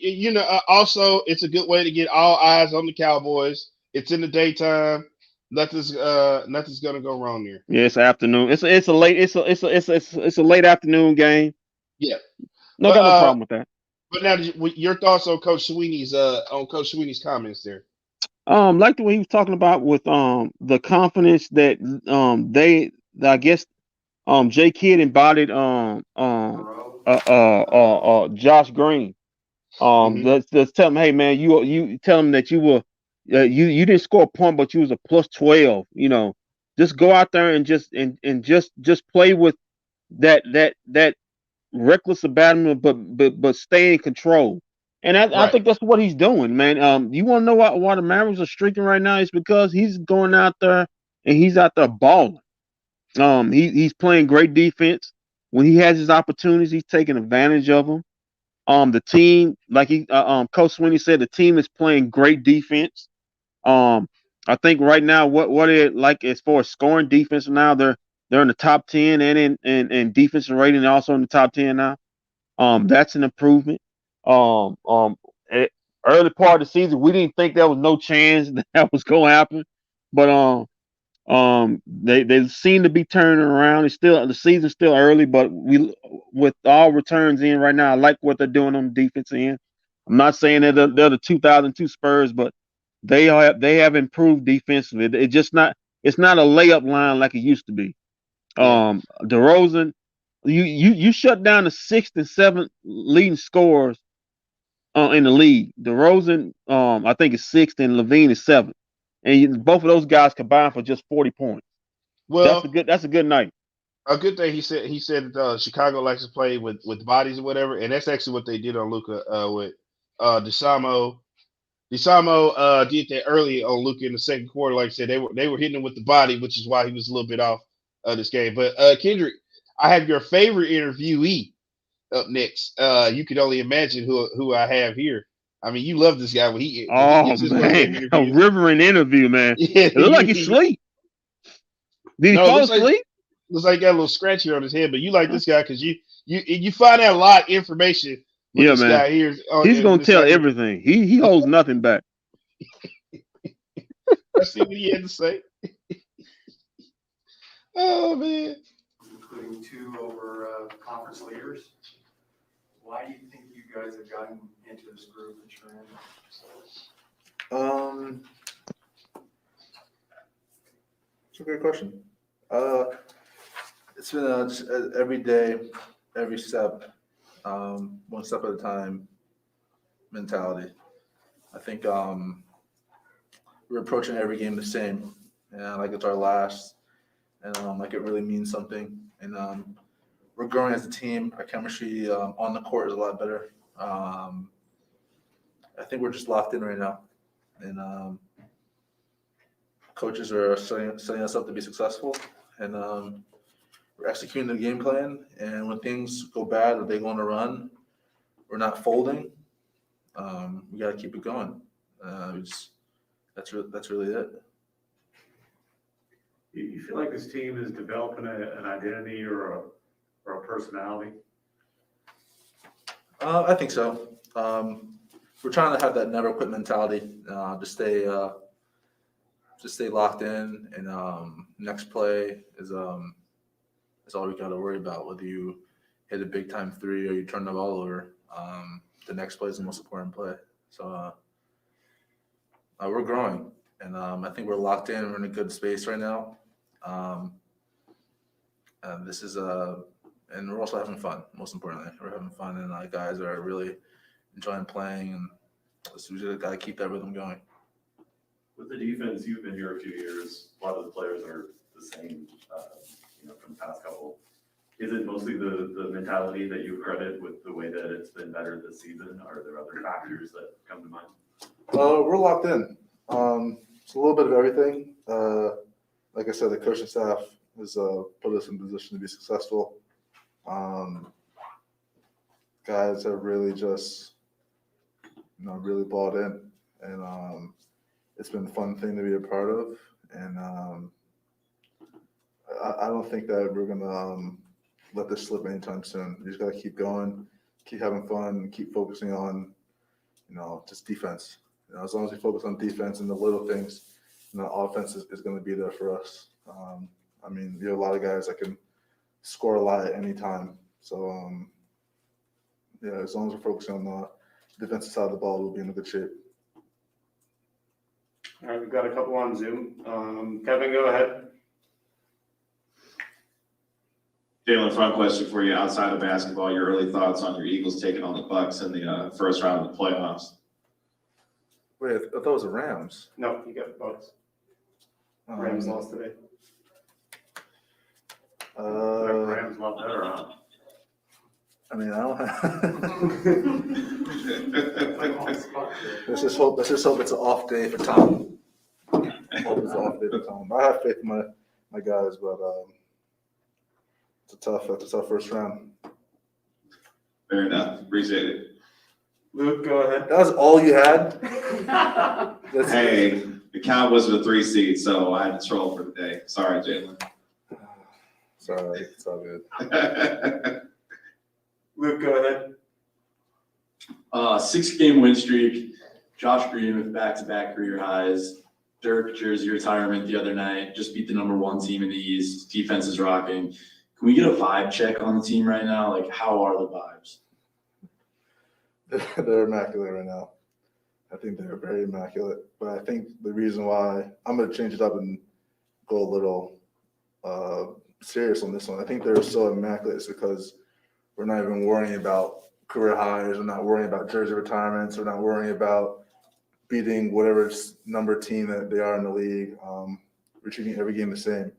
also it's a good way to get all eyes on the Cowboys. It's in the daytime. Nothing's gonna go wrong there. Yeah, it's afternoon. It's a late afternoon game. Yeah, No, but got no problem with that. but now your thoughts on Coach Sweeney's comments there. Like the way he was talking about with the confidence that I guess J Kidd embodied Josh Green. Hmm. Let's tell him, hey man, you tell him that you were you didn't score a point, but you was a plus 12. Just go out there and just play with that reckless abandonment, but stay in control. And I Right. think that's what he's doing, man. You want to know why the Mavericks are streaking right now? It's because he's going out there and he's out there balling. He's playing great defense. When he has his opportunities, he's taking advantage of them. The team, like Coach Sweeny said, the team is playing great defense. Um, I think right now, what it like as far as scoring defense now, they're in the top 10 and in defensive rating, also in the top 10 now. That's an improvement. Um, um, eh, Early part of the season, we didn't think there was no chance that was going to happen, but they seem to be turning around. The season's still early, but with all returns in right now, I like what they're doing on the defense end. I'm not saying that they're the 2002 Spurs, but they have improved defensively. It's not a layup line like it used to be. Yeah. DeRozan, you shut down the sixth and seventh leading scorers in the league. DeRozan, I think is sixth, and Levine is seventh, and both of those guys combined for just 40 points. That's a Well, good. That's a good night. a good thing he said Chicago likes to play with bodies or whatever, and that's actually what they did on Luca with DeSamo. DeSamo did that early on Luca in the second quarter. Like I said, they were hitting him with the body, which is why he was a little bit off this game. But Kendrick, I have your favorite interviewee up next. You could only imagine who I have here. I mean, you love this guy when he Oh gives his post game man, a interviews. rivering interview, man. Yeah, It looked like he sleep. Did he no, it fall looks like asleep? he got a little scratch here on his head. But you like this guy because you find out a lot of information with Yeah, this man. guy here. He's In gonna this tell guy here. everything. He holds nothing back. Let's see what he had to say. Oh man. Including two over conference leaders. Why do you think you guys have gotten into this group that you're in? It's a great question. It's been just every day, every step, one step at a time mentality. I think we're approaching every game the same, and like it's our last, and like it really means something. And we're growing as a team. Our chemistry on the court is a lot better. I think we're just locked in right now, and coaches are setting us up to be successful, and we're executing the game plan. And when things go bad or they go on a run, we're not folding. We got to keep it going. That's really it. You feel like this team is developing an identity or a personality? I think so. We're trying to have that never quit mentality. To stay locked in, and next play is all we got to worry about. Whether you hit a big time three or you turn the ball over, the next play is the most important play. So we're growing, and I think we're locked in. We're in a good space right now. This is and we're also having fun. Most importantly, we're having fun, and guys are really enjoying playing, and so we just got to keep that rhythm going. With the defense, you've been here a few years. A lot of the players are the same, from the past couple. Is it mostly the mentality that you credit with the way that it's been better this season? Are there other factors that come to mind? We're locked in. It's a little bit of everything. like I said, the coaching staff has put us in a position to be successful. Guys have really just, really bought in, and it's been a fun thing to be a part of. And I don't think that we're gonna let this slip anytime soon. We just gotta keep going, keep having fun, keep focusing on, just defense. As long as we focus on defense and the little things, offense is going to be there for us. We have a lot of guys that can score a lot at any time. So, as long as we're focusing on the defensive side of the ball, we'll be in a good shape. All right, we've got a couple on Zoom. Kevin, go ahead. Jalen, fun question for you. Outside of basketball, your early thoughts on your Eagles taking on the Bucks in the first round of the playoffs? Wait, I thought it was the Rams. No, you got the Bucks. Rams lost today. Rams a lot better, huh? I don't have. Let's just hope it's an off day for Tom. Hope it's an off day for Tom. I have faith in my guys, but that's a tough first round. Fair enough. Appreciate it. Luke, go ahead. That was all you had? Hey, the Cowboys were the 3 seed, so I had to troll for the day. Sorry, Jalen. Sorry, it's all good. Luke, go ahead. 6-game win streak. Josh Green with back-to-back career highs. Dirk jersey retirement the other night. Just beat the #1 team in the East. Defense is rocking. Can we get a vibe check on the team right now? Like, how are the vibes? They're immaculate right now. I think they're very immaculate. But I think the reason why I'm going to change it up and go a little serious on this one. I think they're so immaculate is because we're not even worrying about career highs. We're not worrying about jersey retirements. We're not worrying about beating whatever number team that they are in the league. We're treating every game the same.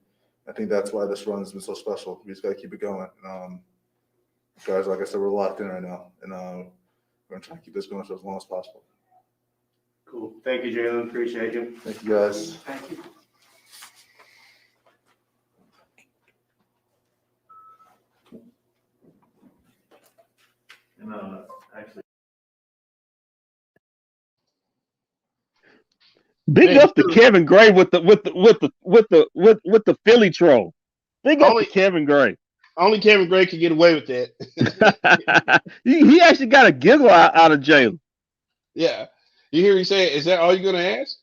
I think that's why this run has been so special. We just got to keep it going. Guys, like I said, we're locked in right now. And we're going to try to keep this going for as long as possible. Cool. Thank you, Jalen. Appreciate you. Thank you, guys. Thank you. And actually, Big up to Kevin Gray with the Philly troll. Big up to Kevin Gray. Only Kevin Gray could get away with that. he actually got a giggle out of Jalen. Yeah. You hear me say, is that all you're going to ask?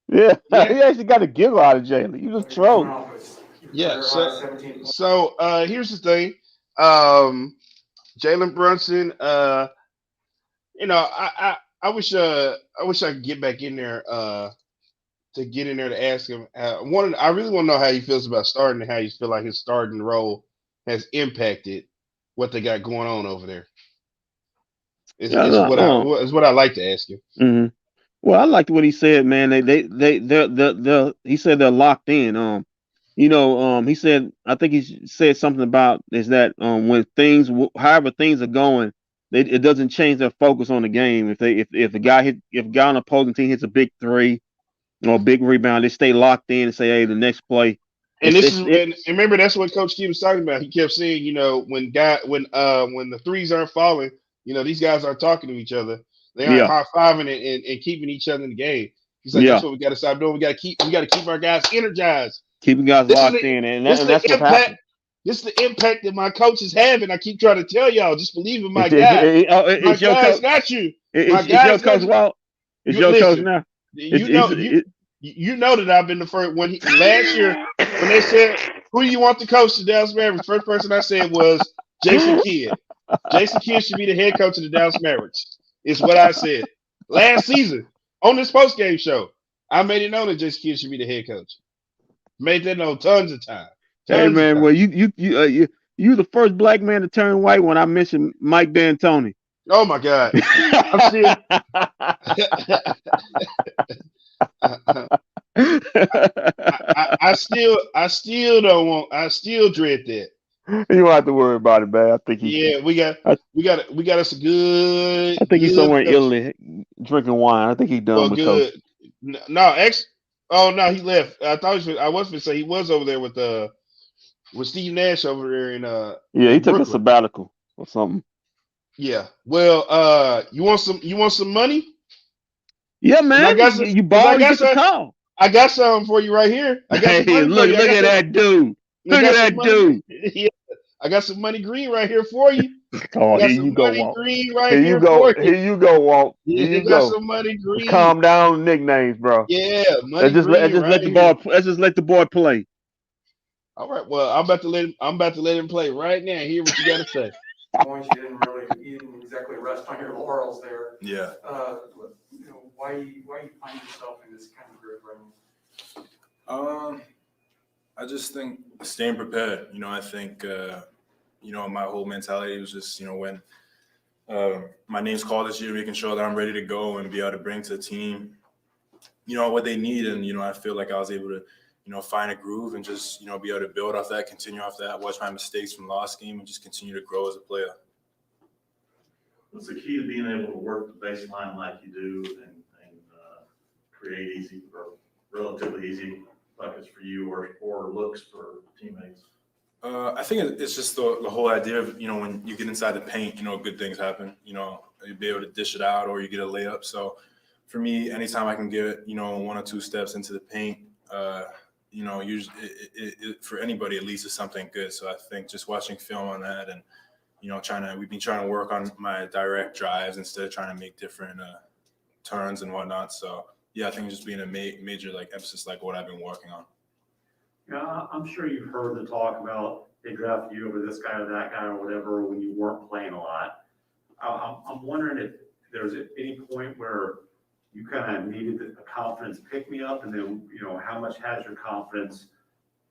Yeah. He actually got a giggle out of Jalen. He was trolling. Yeah. So here's the thing. Jalen Brunson, I wish I could get back in there to ask him. I really want to know how he feels about starting and how you feel like his starting role has impacted what they got going on over there. It's what I like to ask him. Mm-hmm. Well, I liked what he said, man. He said they're locked in. He said, I think he said something about is that when however things are going, it doesn't change their focus on the game. If a guy on the opposing team hits a big 3 or a big rebound, they stay locked in and say, hey, the next play. And remember, that's what Coach Key was talking about. He kept saying, when the threes aren't falling, these guys aren't talking to each other. They aren't high-fiving and keeping each other in the game. He's like, that's what we got to stop doing. We got to keep our guys energized. Keeping guys locked in, and that's what happened. This is the impact that my coach is having. I keep trying to tell y'all, just believe in my guy. My guy's got you. It's your coach, Walt. It's your coach now. You know that I've been the first last year when they said, who do you want to coach the Dallas Mavericks? First person I said was Jason Kidd. Jason Kidd should be the head coach of the Dallas Mavericks. Is what I said last season on this post-game show. I made it known that Jason Kidd should be the head coach. Made that known tons of time. Hey man, well you the first black man to turn white when I mentioned Mike D'Antoni. Oh my God! I still dread that. You don't have to worry about it, man. I think we got us a good. I think he's somewhere in Italy drinking wine. I think he's done with good. coach. No, Oh no, he left. I was gonna say he was over there with Steve Nash over there Yeah, he in took a Brooklyn. sabbatical or something. Yeah. Well, you want some money? Yeah, Cause I man. got some. You Cause I ball, you got get the some. call. I got some for you right here. I got some Hey, money for you. look at that dude. I Look at got some that money. dude. Yeah, I got some money green right here for you. Oh, I got here some you go, money Walt. green right Here you here go. for you. Here you go, Walt. Here Yeah, you got go. some money Let's green. calm down on nicknames, bro. Yeah, Let's money just green right let the here. boy. Let's just let the boy play. All right. Well, I'm about to let him play right now. Hear what you got to say. Points you didn't exactly rest on your laurels there. Yeah. Why you find yourself in this kind of group right now? I just think staying prepared. I think my whole mentality was just when my name's called this year, making sure that I'm ready to go and be able to bring to the team, what they need. And, I feel like I was able to, find a groove and just, be able to build off that, continue off that, watch my mistakes from last game and just continue to grow as a player. What's the key to being able to work the baseline like you do and create easy or relatively easy buckets for you or looks for teammates? I think it's just the whole idea of, when you get inside the paint, good things happen. You'll be able to dish it out or you get a layup. So for me, anytime I can get, 1 or 2 steps into the paint, usually for anybody at least is something good. So I think just watching film on that and, we've been trying to work on my direct drives instead of trying to make different turns and whatnot. So yeah, I think just being a major emphasis what I've been working on. Yeah, I'm sure you've heard the talk about they drafted you over this guy or that guy or whatever when you weren't playing a lot. I'm wondering if there's any point where you kind of needed a confidence pick me up, and then how much has your confidence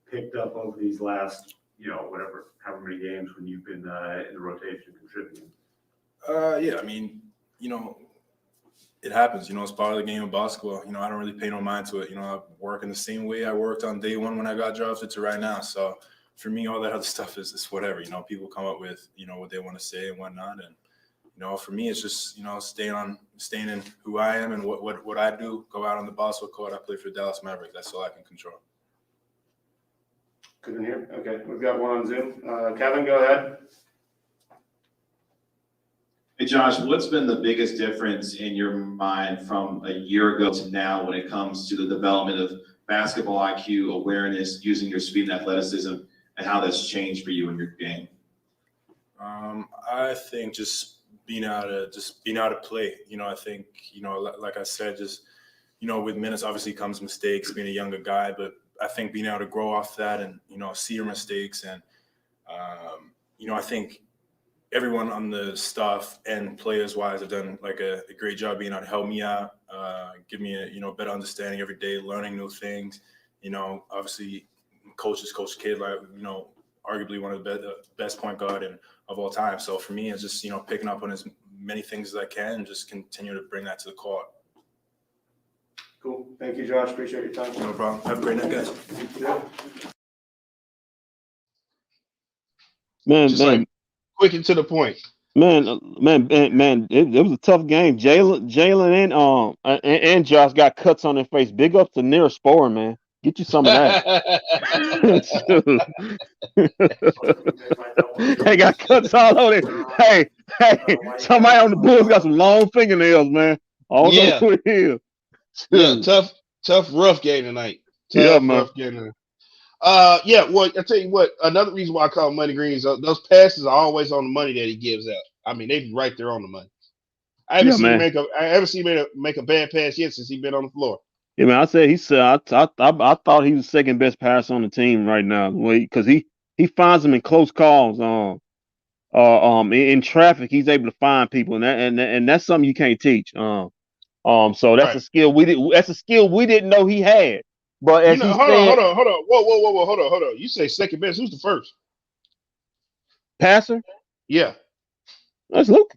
picked up over these last however many games when you've been in the rotation contributing? Yeah, I mean, it happens, it's part of the game of basketball. I don't really pay no mind to it. I work in the same way I worked on day one when I got drafted to right now. So for me, all that other stuff is whatever, people come up with, what they want to say and whatnot. And, for me, it's just, staying in who I am and what I do, go out on the basketball court. I play for Dallas Mavericks. That's all I can control. Couldn't hear. Okay, we've got one on Zoom. Kevin, go ahead. Hey, Josh, what's been the biggest difference in your mind from a year ago to now when it comes to the development of basketball IQ, awareness, using your speed and athleticism, and how that's changed for you in your game? I think just being able to play. I think, like I said, just, with minutes obviously comes mistakes, being a younger guy, but I think being able to grow off that and, see your mistakes. And, I think everyone on the staff and players-wise have done a great job being able to help me out, give me a better understanding every day, learning new things. Obviously, Coach Kidd, arguably one of the best point guard of all time. So for me, it's just picking up on as many things as I can and just continue to bring that to the court. Cool. Thank you, Josh. Appreciate your time. No problem. Have a great night, guys. Yeah. Man, Quick and to the point. Man, it was a tough game. Jalen and Josh got cuts on their face. Big up to Neosporin, man. Get you some of that. They got cuts all over it. Hey, somebody on the Bulls got some long fingernails, man. All over here. Yeah, tough, rough game tonight. Rough game tonight. Well, I tell you what, another reason why I call him Money Green is those passes are always on the money that he gives out. I mean, they be right there on the money. I haven't seen him make a bad pass yet since he's been on the floor. Yeah, man, I thought he was the second best passer on the team right now, because he finds them in close calls. In traffic, he's able to find people, and that's something you can't teach. So that's a skill we didn't know he had. But as hold on. Whoa, hold on. You say second best. Who's the first passer? Yeah, that's Luka.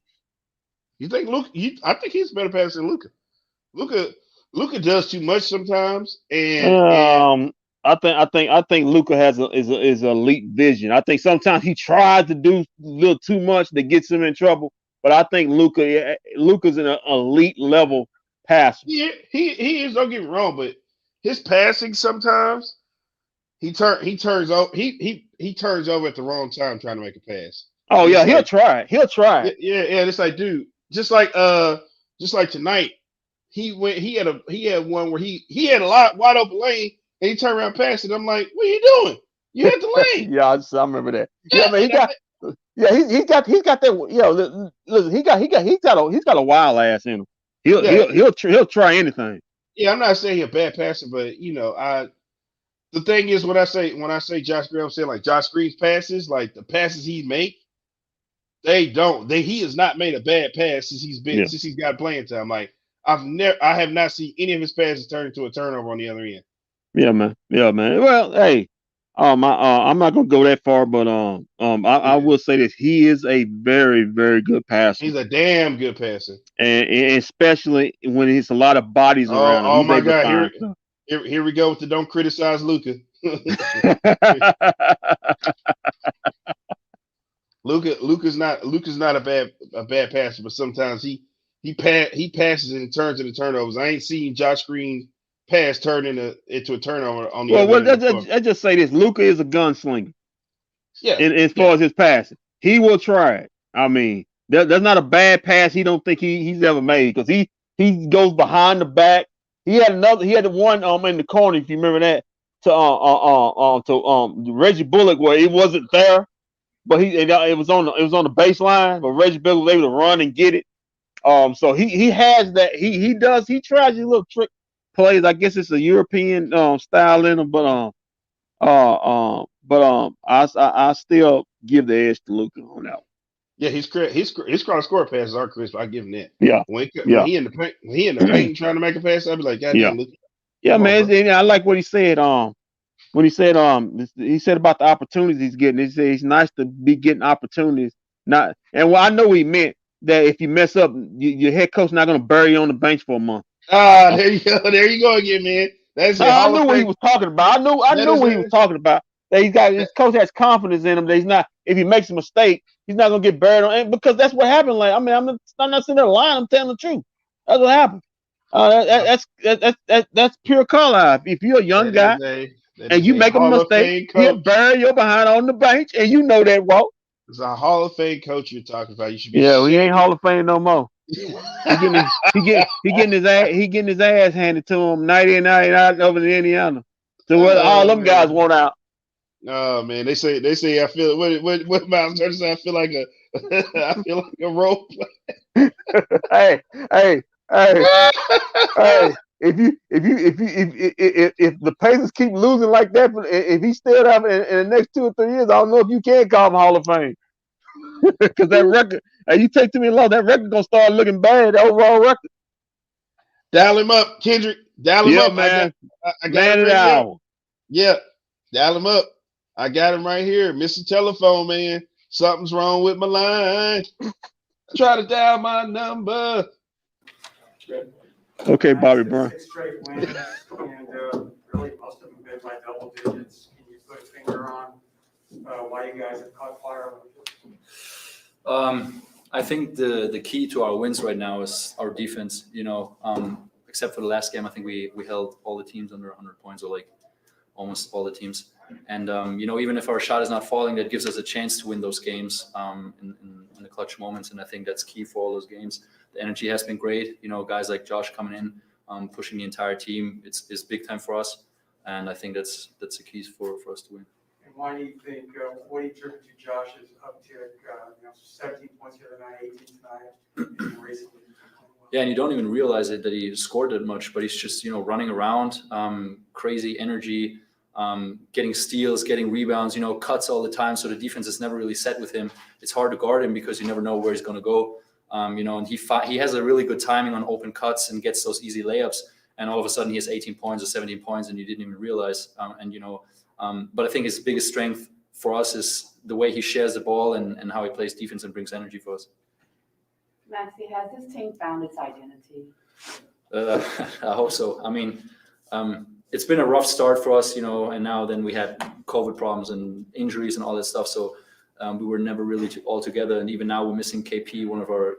You think Luka? I think he's a better passer than Luka. Luka does too much sometimes, and I think Luka is elite vision. I think sometimes he tries to do a little too much that gets him in trouble. But I think Luka's an elite level passer. He is. Don't get me wrong, but his passing sometimes he turns over he turns over at the wrong time trying to make a pass. Oh And yeah, it's he'll like try. He'll try. yeah. It's like, dude, just like tonight, he had one where he had a lot wide open lane and he turned around past it. I'm like, what are you doing? You had the lane. Yeah, I remember that. Yeah, Yeah, man, and he's got that. You know, listen, he's got a wild ass in him. yeah, He'll try anything. yeah. I'm not saying he's a bad passer, but the thing is when I say Josh Green, I'm saying like Josh Green's passes, like the passes he make, he has not made a bad pass since Yeah. he's got playing time. Like I have not seen any of his passes turn into a turnover on the other end. Yeah, man. Yeah, man. Well, hey, I'm not gonna go that far, but I will say this: he is a very, very good passer, He's a damn good passer. and especially when it's a lot of bodies around him, Oh he's my able to God! find stuff. Here we go with the don't criticize Luka. Luka's not a bad passer, but sometimes he passes and turns into turnovers. I ain't seen Josh Green pass turn into a turnover on the other end of the floor. I just say this: Luka is a gunslinger. Yeah, As far as his passing, he will try it. I mean, there's not a bad pass he don't think he's ever made because he goes behind the back. He had one in the corner, if you remember that, to Reggie Bullock where it wasn't there, but it was on the baseline, but Reggie Bullock was able to run and get it. So he has that. He tries these little trick plays. I guess it's a European style in him, but I still give the edge to Luka on that one. Yeah, his cross score passes are crisp. I give him that. Yeah, When yeah, he in the paint trying to make a pass, I'd be like, God yeah, damn, Luka. yeah, Come on, man. bro. And I like what he said. When he said about the opportunities he's getting. He said it's nice to be getting opportunities. Not, and well, I know he meant that if you mess up, your head coach not gonna bury you on the bench for a month. There you go. There you go again, man. That's a I Hall knew of what he Fame. was talking about. I That knew is what he was talking about. That his coach has confidence in him. That he's not. If he makes a mistake, he's not gonna get buried on. And because that's what happened. Like, I mean, I'm not sitting there lying. I'm telling the truth. That's what happened. That's pure color. If you're a young guy that and is you a make a Hall of mistake, Fame he'll coach. bury your behind on the bench, and you know that, Walt. It's a Hall of Fame coach you're talking about. You should be Yeah, he ain't ashamed. Hall of Fame no more. He getting his ass handed to him night in night out over in Indiana. So what all them guys Man. want out. Oh man, they say I feel what Miles Turner said. I feel like a role play. Hey, hey, hey, hey. If the Pacers keep losing like that, if he still up in the next 2 or 3 years, I don't know if you can call him Hall of Fame. Because that record, you take too many loss, that record gonna start looking bad. The overall record. Dial him up, Kendrick. Dial him up. Man. I got Man him of the right here. hour. Yeah, dial him up. I got him right here. Mr. Telephone Man. Something's wrong with my line. Try to dial my number. Okay, Bobby Brown. 6 straight wins, and really most of them been by double digits. Can you put a finger on why you guys have caught fire? I think the key to our wins right now is our defense. Except for the last game, I think we held all the teams under 100 points, or like almost all the teams. And even if our shot is not falling, that gives us a chance to win those games in the clutch moments. And I think that's key for all those games. The energy has been great. Guys like Josh coming in, pushing the entire team. It's big time for us, and I think that's the keys for us to win. And why do you think? What do you attribute to Josh's uptick? 17 points the other night, 18 tonight, and recently. Yeah, and you don't even realize it that he scored that much, but he's just running around, crazy energy, getting steals, getting rebounds, cuts all the time. So the defense is never really set with him. It's hard to guard him because you never know where he's going to go. And he has a really good timing on open cuts and gets those easy layups. And all of a sudden he has 18 points or 17 points and you didn't even realize. But I think his biggest strength for us is the way he shares the ball and how he plays defense and brings energy for us. Maxi, has this team found its identity? I hope so. I mean, it's been a rough start for us, and now then we had COVID problems and injuries and all that stuff. So we were never really all together. And even now we're missing KP, one of our,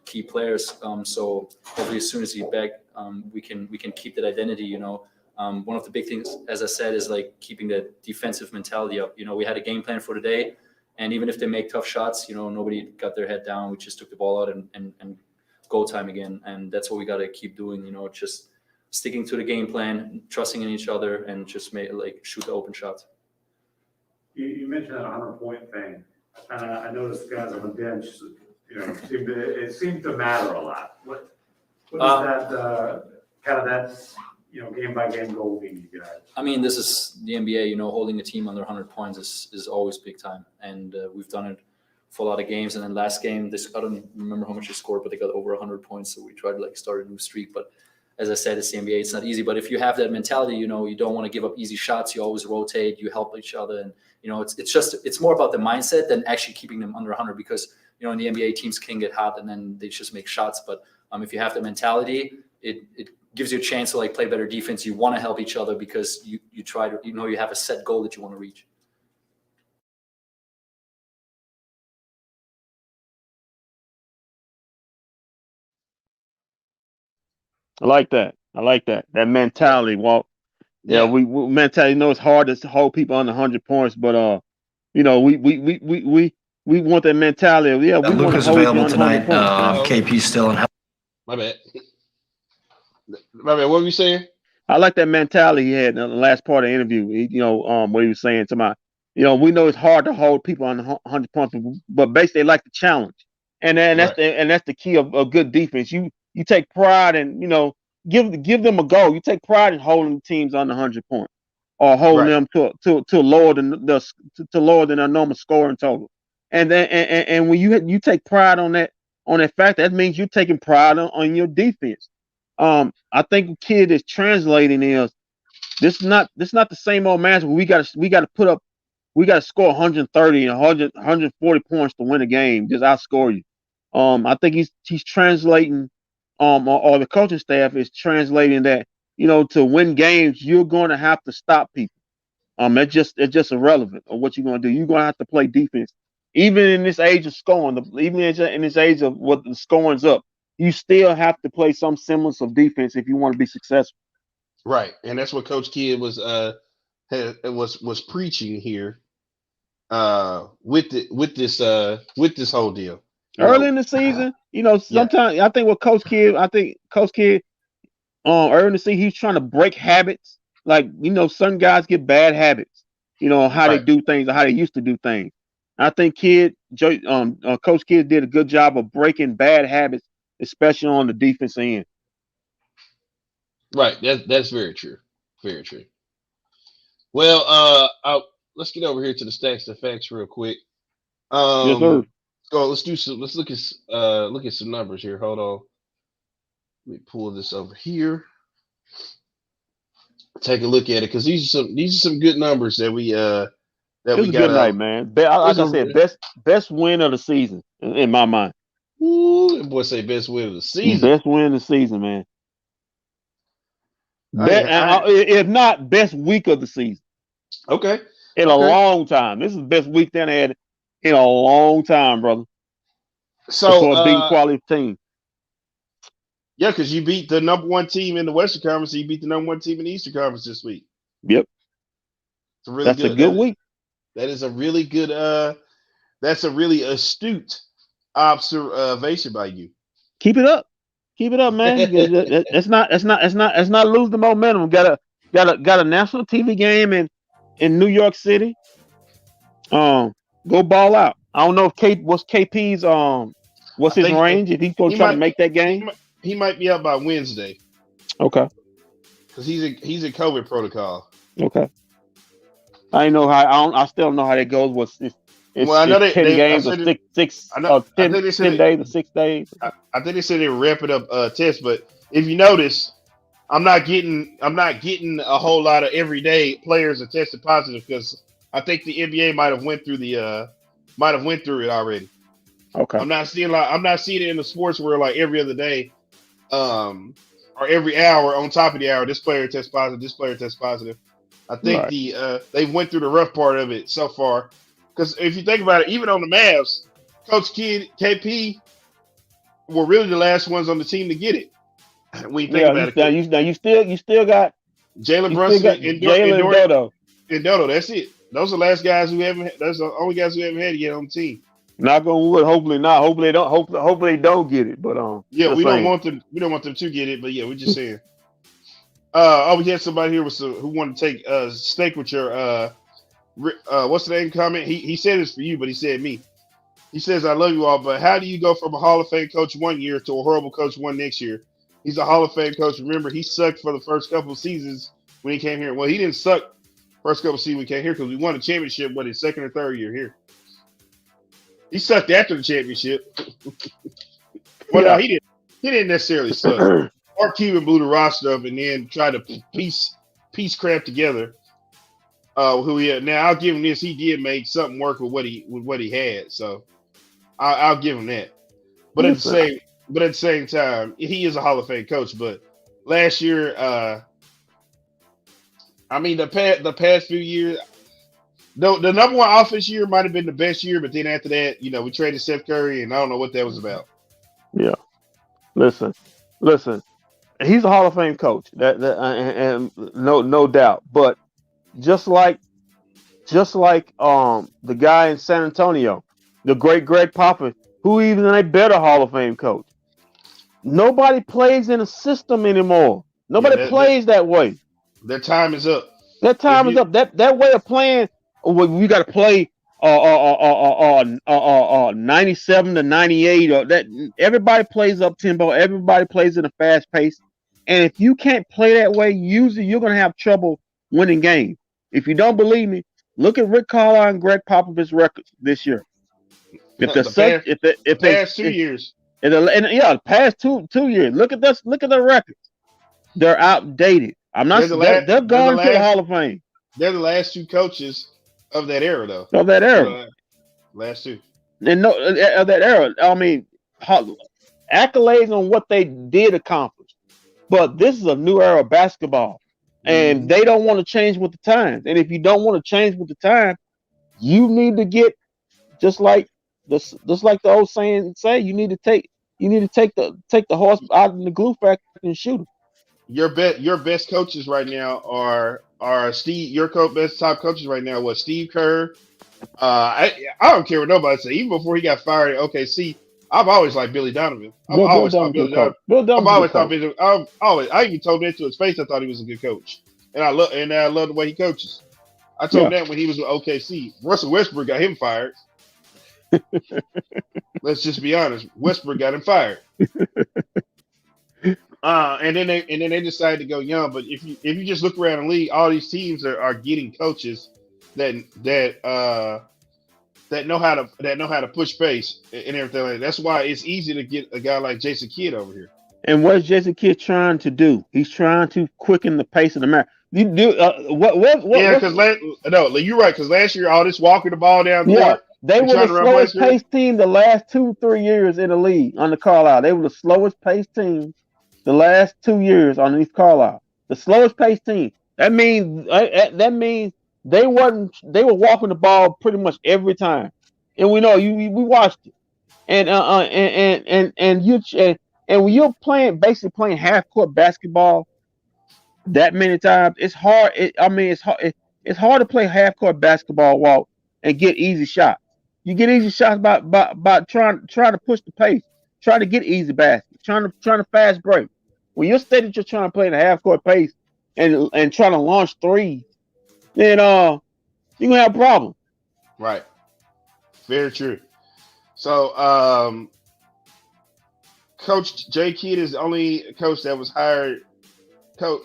key players. So hopefully as soon as he's back, we can keep that identity, One of the big things, as I said, is like keeping the defensive mentality up. We had a game plan for today, and even if they make tough shots, nobody got their head down. We just took the ball out and goal time again. And that's what we got to keep doing, just sticking to the game plan, trusting in each other, and just shoot the open shots. You mentioned that 100-point thing, and I noticed the guys on the bench, it seemed to matter a lot. What does that kind of that game by game goal mean, you guys? I mean, this is the NBA. Holding a team under 100 points is always big time, and we've done it for a lot of games. And then last game, I don't remember how much they scored, but they got over 100 points. So we tried to start a new streak. But as I said, it's the NBA. It's not easy. But if you have that mentality, you don't want to give up easy shots. You always rotate. You help each other, and it's more about the mindset than actually keeping them under 100. Because in the NBA, teams can get hot and then they just make shots. But if you have the mentality, it gives you a chance to play better defense. You want to help each other because you try to you have a set goal that you want to reach. I like that. That mentality, Walt. Yeah, we mentality. It's hard to hold people under 100 points, but we want that mentality. Yeah, we want to hold available you under 100 tonight. points. KP's still in. My bad. What were you saying? I like that mentality he had in the last part of the interview. What he was saying to my, we know it's hard to hold people under 100 points, but basically they like the challenge, and that's the key of good defense. You take pride in give them a goal. You take pride in holding teams under 100 points or holding them to lower than their normal scoring total. And then and when you take pride on that fact, that means you're taking pride on your defense. I think kid is translating is this is not the same old match where we got to score 130 and 140 points to win a game, just outscore you. I think he's translating or the coaching staff is translating that, to win games, you're going to have to stop people. It's just irrelevant of what you're going to do. You're going to have to play defense. Even in this age of scoring, even in this age of what the scoring's up, you still have to play some semblance of defense if you want to be successful. Right, and that's what Coach Kidd was preaching here with this whole deal. Early in the season, sometimes I think Coach Kidd, early in the season, he's trying to break habits. Some guys get bad habits, how they do things or how they used to do things. I think Coach Kidd did a good job of breaking bad habits, especially on the defense end. Right. That's very true. Very true. Well, let's get over here to the stacks and facts real quick. Yes, sir. Let's look at some numbers here. Hold on. Let me pull this over here. Take a look at it because these are some good numbers that we got. Good night, man. Like I said, best win of the season in my mind. Ooh, that boy say best win of the season. Best win of the season, man. If not, best week of the season. Okay. In a long time. This is the best week they had in a long time, brother. So for a big quality team. Yeah, because you beat the number one team in the Western Conference, and you beat the number one team in the Eastern Conference this week. Yep. That's a good week. That is a really good. That's a really astute observation by you. Keep it up, man. It's not lose the momentum. Got a national TV game in New York City. Go ball out. I don't know if what's KP's what's his range if he's gonna try to make that game. He might be out by Wednesday. Okay. Because he's in COVID protocol. Okay. I know how. I still don't know how that goes. I know they 10 games or 10 days or 6 days. I think they said they were ramping up tests, but if you notice, I'm not getting a whole lot of everyday players that tested positive because I think the NBA might have went through it already. Okay. I'm not seeing it in the sports where like every other day, or every hour on top of the hour, this player tests positive, this player tests positive. I think they went through the rough part of it so far. Because if you think about it, even on the Mavs, Coach Kidd, KP were really the last ones on the team to get it. When you think about it, you still got Jalen You Brunson still got and Jalen Dorian Dodo. and Dodo. That's it. Those are the last guys who haven't. That's the only guys who haven't had it yet on the team. Knock on wood. Hopefully not. Hopefully they don't. Hopefully they don't get it. But Yeah, just we don't saying. want them. We don't want them to get it. But yeah, we're just saying. We had somebody here with who wanted to take steak with your what's the name comment? He said it's for you, but he said me. He says, I love you all, but how do you go from a Hall of Fame coach one year to a horrible coach one next year? He's a Hall of Fame coach. Remember, he sucked for the first couple of seasons when he came here. Well, he didn't suck first couple of seasons when he came here because we won a championship, but his second or third year here. He sucked after the championship. Well, no, he didn't. He didn't necessarily suck. Mark Cuban blew the roster up and then tried to piece crap together. Who he had. Now I'll give him this. He did make something work with what he had. So I'll give him that. But at the same time, he is a Hall of Fame coach. But last year, the past few years, the number one offense year might have been the best year. But then after that, we traded Steph Curry, and I don't know what that was about. Yeah. Listen. He's a Hall of Fame coach. And no doubt. But just like the guy in San Antonio, the great Greg Popovich, who even a better Hall of Fame coach. Nobody plays in a system anymore. Nobody plays that way. Their time is up. That time is up. That way of playing, we got to play 97 to 98, or that everybody plays up tempo. Everybody plays in a fast pace, and if you can't play that way, usually you're gonna have trouble winning games. If you don't believe me, look at Rick Carlisle and Greg Popovich's records this year. If the past 2 years, the past two years, look at this. Look at their records. They're outdated. I'm not. They're going to the Hall of Fame. They're the last two coaches of that era, though. Of that era, last two. And no, of that era. I mean, accolades on what they did accomplish. But this is a new era of basketball. And they don't want to change with the times. And if you don't want to change with the time, you need to get just like the old saying say, you need to take the horse out in the glue factory and shoot him. Your best coaches right now are Steve. Your best top coaches right now was Steve Kerr. I don't care what nobody say. Even before he got fired at OKC, I've always liked Billy Donovan. I even told that to his face. I thought he was a good coach, and I love the way he coaches. I told that when he was with OKC. Russell Westbrook got him fired. Let's just be honest. Westbrook got him fired. And then they decided to go young. But if you just look around the league, all these teams are getting coaches that know how to push pace and everything like that. That's why it's easy to get a guy like Jason Kidd over here. And what is Jason Kidd trying to do? He's trying to quicken the pace of the match. You do what? Yeah, because you're right. Because last year all this walking the ball down the court. They were the slowest paced team the last 2-3 years in the league under Carlisle. They were the slowest paced team the last 2 years underneath Carlisle. The slowest paced team. That means they were walking the ball pretty much every time. And we know we watched it. And when you're basically playing half court basketball that many times, it's hard. It's hard to play half court basketball and get easy shots. You get easy shots by trying to push the pace, trying to get easy baskets, trying to fast break. When you're steady, you're trying to play in a half court pace and trying to launch threes, then you're gonna have a problem. Right. Very true. So Coach Jay Kidd is the only coach that was hired.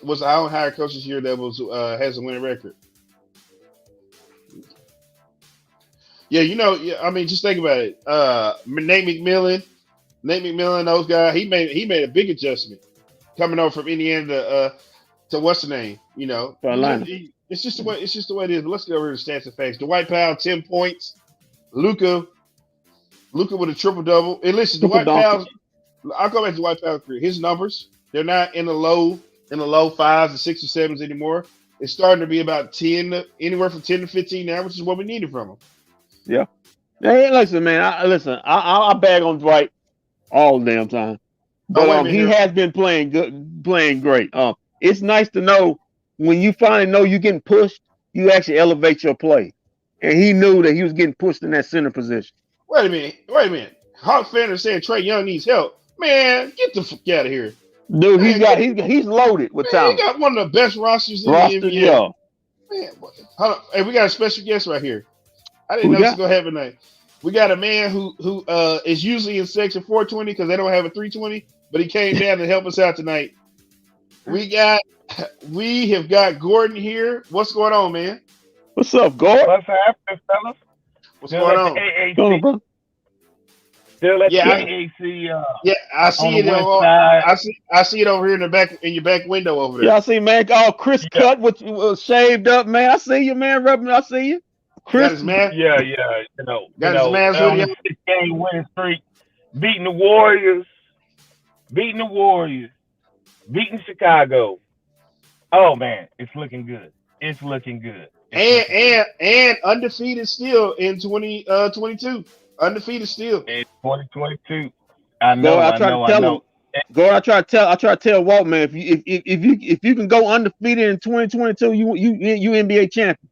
Was the only hired coach this year that has a winning record. Yeah, just think about it. Nate McMillan, those guys. He made a big adjustment coming over from Indiana to what's the name? Carolina. It's just the way it is. But let's go over the stats and facts. Dwight Powell 10 points. Luka with a triple double. And listen, Dwight Powell. I'll go back to Dwight Powell's career. His numbers, they're not in the low 5s and 6 or 7s anymore. It's starting to be about anywhere from 10 to 15 now, which is what we needed from him. Yeah. Hey, listen, man. I bag on Dwight all the damn time, but he has been playing great. It's nice to know when you finally know you're getting pushed, you actually elevate your play. And he knew that he was getting pushed in that center position. Wait a minute. Hawk fan is saying Trae Young needs help. Man, get the fuck out of here. Dude, Man, he's loaded with talent. He got one of the best rosters in the NBA. Yeah. Man, hold on. Hey, we got a special guest right here. I didn't Who know we this was got? gonna happen tonight. We got a man who is usually in section 420 because they don't have a 320, but he came down to help us out tonight. We have got Gordon here. What's going on, man? What's up, Gordon? What's happening, fellas? What's going on? AAC. Bro. Still at Yeah, the AAC. I see on it. the west side. I see it over here in your back window over there. Yeah, I see, man. Oh, Chris cut with shaved up, man. I see you, man. Rubbing. I see you. Chris. Got his mask. Yeah. Got his mask on hoodie a 6-game winning streak, beating the Warriors, beating Chicago. Oh man, it's looking good. It's looking good. And undefeated still in 2022. Undefeated still. In 2022. I know. I try to tell Walt, man, if you can go undefeated in 2022, you NBA champion.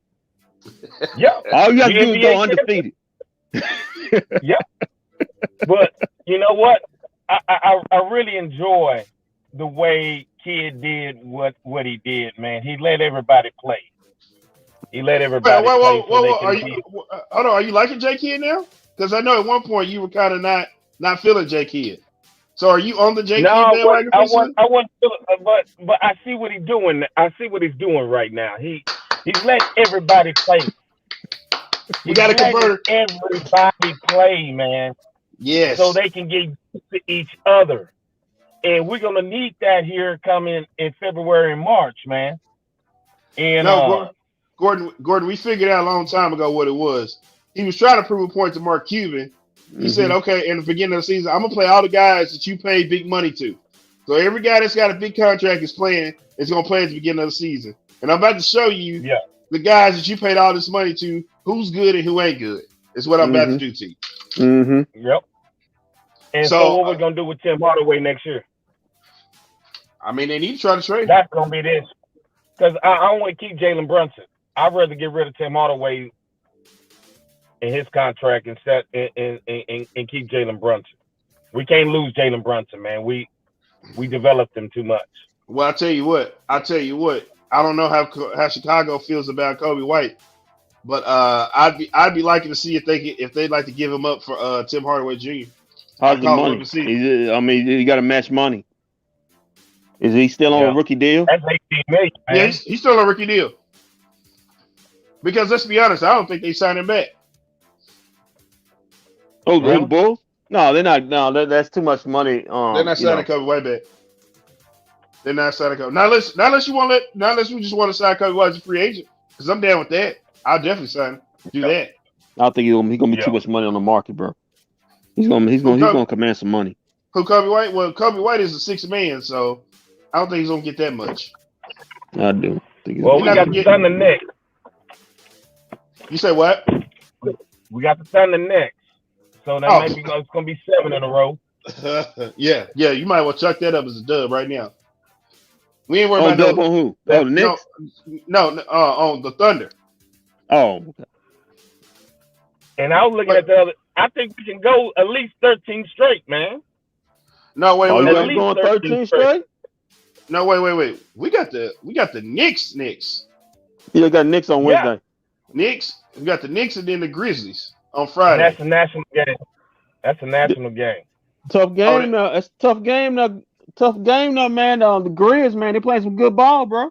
Yeah. All you have to do is go undefeated. Yeah. But you know what? I really enjoy the way Kid did what he did, man. He let everybody play. He let everybody play. Hold on, are you liking J Kidd now? Because I know at one point you were kind of not feeling J Kidd. So are you on the J Kidd bandwagon? I want, but I see what he's doing. I see what he's doing right now. He's letting everybody play. We got to convert everybody play, man. Yes. So they can get used to each other. And we're gonna need that here coming in February and March, man. And Gordon, we figured out a long time ago what it was. He was trying to prove a point to Mark Cuban. He said, okay, in the beginning of the season, I'm gonna play all the guys that you pay big money to. So every guy that's got a big contract is gonna play at the beginning of the season. And I'm about to show you the guys that you paid all this money to, who's good and who ain't good. Is what I'm about to do to you. Mm-hmm. Yep. And so what we're gonna do with Tim Hardaway next year? I mean, they need to try to trade. That's gonna be this. Because I don't want to keep Jalen Brunson. I'd rather get rid of Tim Hardaway in his contract and keep Jalen Brunson. We can't lose Jalen Brunson, man. We developed him too much. Well, I tell you what. I don't know how Chicago feels about Kobe White, but I'd be liking to see if they'd like to give him up for Tim Hardaway Jr. How's the money? I mean, you got to match money. Is he still on a rookie deal? That's $18 million, man. Yeah, he's still on a rookie deal. Because let's be honest, I don't think they signed him back. Oh, the Bulls? No, they're not. No, that's too much money. They're not signing Kobe White back. They're not signing Kobe. Not unless we just want to sign Kobe White as a free agent. Because I'm down with that. I'll definitely sign him. Do that. I think he's gonna be too much money on the market, bro. He's gonna command some money. Who, Kobe White? Well, Kobe White is a sixth man, so I don't think he's gonna get that much. I do. We got the Thunder next. You say what? We got the Thunder next. So that maybe it's gonna be 7 in a row. Yeah. You might well chuck that up as a dub right now. We ain't worried about dub on who? The Knicks? No, on the Thunder. Oh. Okay. And I was looking at the other. I think we can go at least 13 straight, man. No, wait. Going 13 straight? No, wait. We got the Knicks. Yeah, got Knicks on Wednesday. Knicks. We got the Knicks and then the Grizzlies on Friday. That's a national game. Tough game now. It's a tough game now. Man. The Grizz, man, they playing some good ball, bro.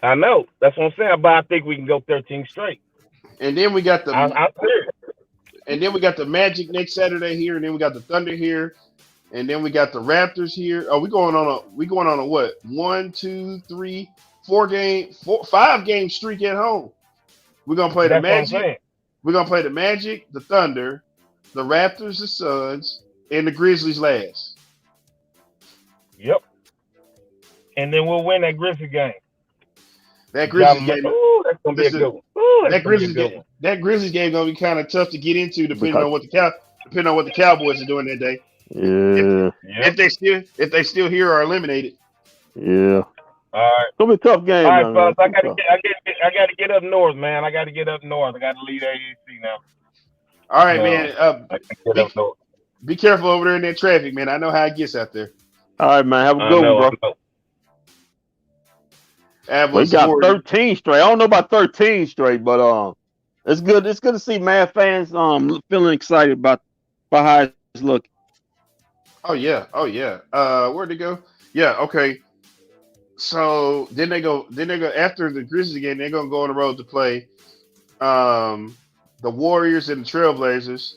I know. That's what I'm saying. But I think we can go 13 straight. And then we got and then we got the Magic next Saturday here, and then we got the Thunder here, and then we got the Raptors here. Oh, we going on a what? 1, 2, 3, 5 game streak at home. We're gonna play the Magic. We're gonna play the Magic, the Thunder, the Raptors, the Suns, and the Grizzlies last. Yep. And then we'll win that Grizzly game. That Grizzlies game. Ooh, that's gonna be a good one. That Grizzlies game gonna be kind of tough to get into, depending on what the Cowboys are doing that day. Yeah. If they still here or eliminated. Yeah. All right. Gonna be a tough game, All right, man. fellas. I It's tough. gotta get up north, man. I gotta get up north. I gotta leave AAC now. All right, So man. I gotta get up north. Be careful over there in that traffic, man. I know how it gets out there. All right, man. Have a I good know. one, bro. We Avos got Warriors. 13 straight. I don't know about 13 straight, but it's good. It's good to see Mavs fans feeling excited about how it's looking. Oh yeah. Where'd they go? Yeah, okay. So then they go after the Grizzlies game, they're gonna go on the road to play the Warriors and the Trailblazers.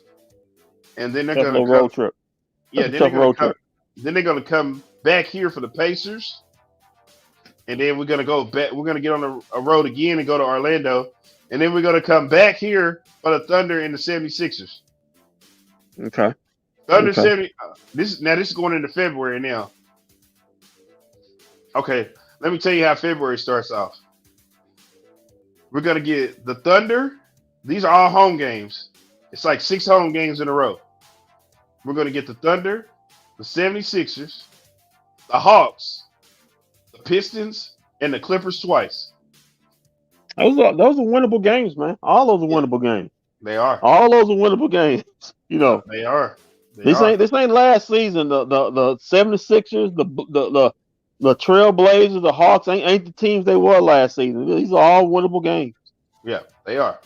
And then they're Tough gonna little road trip. Yeah, That's a tough road trip. then they're gonna come back here for the Pacers. And then we're gonna go back. We're gonna get on a road again and go to Orlando. And then we're gonna come back here for the Thunder and the 76ers. Okay. Thunder Okay. 70. This is going into February now. Okay, let me tell you how February starts off. We're gonna get the Thunder. These are all home games. It's like 6 home games in a row. We're gonna get the Thunder, the 76ers, the Hawks, the Pistons, and the Clippers twice. Those are winnable games, man. All those are winnable games. They are. All those are winnable games. You know. They are. This ain't last season. The 76ers, the Trailblazers, the Hawks ain't the teams they were last season. These are all winnable games. Yeah, they are.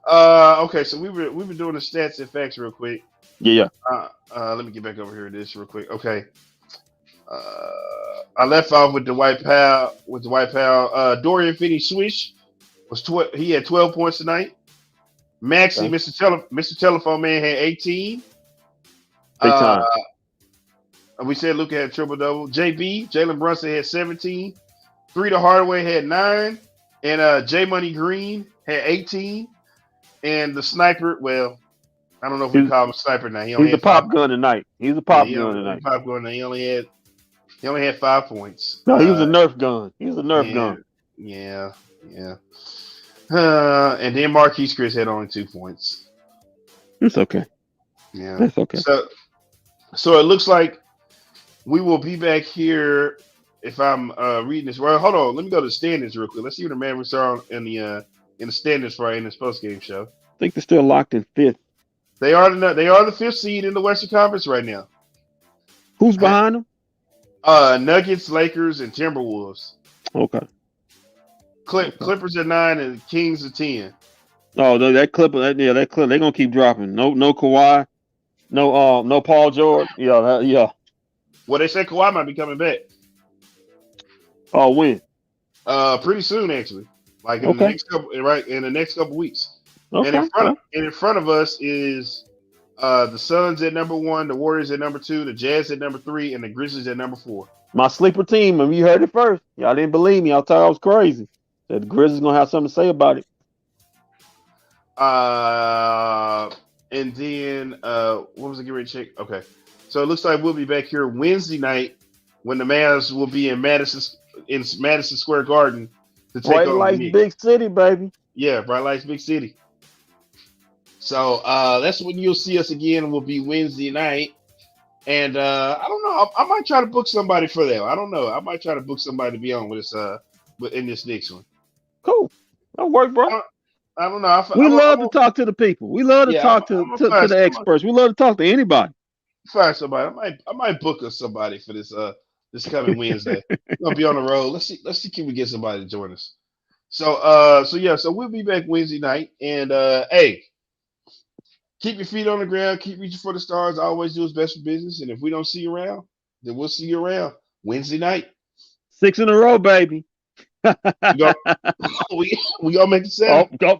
Okay, so we've been doing the stats and facts real quick. Yeah. Let me get back over here to this real quick. Okay. I left off with the White Pal. Dorian Finney-Swish he had 12 points tonight. Maxi, Okay. Mr. Telephone Man had 18. Big time. We said Luka had triple double. Jalen Brunson had 17. 3 to Hardaway had 9. And J Money Green had 18. And the sniper, well, I don't know if we call him a sniper now. He's a pop gun tonight. He's a pop gun tonight. Pop gun. He only had 5 points. No, he was a Nerf gun. He was a Nerf gun. Yeah. And then Marquise Chris had only 2 points. It's okay. Yeah. That's okay. So it looks like we will be back here if I'm reading this. Well, hold on. Let me go to the standings real quick. Let's see what the Mavericks are in the standings for in this post game show. I think they're still locked in 5th. They are the 5th seed in the Western Conference right now. Who's behind them? Nuggets, Lakers, and Timberwolves. Okay. Clippers at 9 and Kings at 10. Oh, that Clipper, that Clipper, they're gonna keep dropping. No Kawhi, no Paul George. Yeah. Well, they said Kawhi might be coming back. Oh, when? Pretty soon actually. Like in the next couple weeks. Okay. And in front of us is the Suns at number 1, the Warriors at number 2, the Jazz at number 3, and the Grizzlies at number 4. My sleeper team, and you heard it first. Y'all didn't believe me. Y'all thought I was crazy. Said the Grizzlies gonna have something to say about it. And then what was I getting ready to check? Okay. So it looks like we'll be back here Wednesday night when the Mavs will be in Madison Square Garden to take Bright on Lights, the Knicks. big city, baby. Yeah, Bright Lights, big city. So that's when you'll see us again. Will be Wednesday night, and I don't know. I might try to book somebody for that. I don't know. I might try to book somebody to be on with us in this next one. Cool. That'll work, bro. I don't know. We love to talk to the people. We love to talk to the experts. We love to talk to anybody. Find somebody. I might book us somebody for this coming Wednesday. We're gonna be on the road. Let's see can we get somebody to join us. So we'll be back Wednesday night. And hey, keep your feet on the ground, keep reaching for the stars, always do what's best for business. And if we don't see you around, then we'll see you around Wednesday night. 6 in a row, baby. we gonna make it 7. Oh,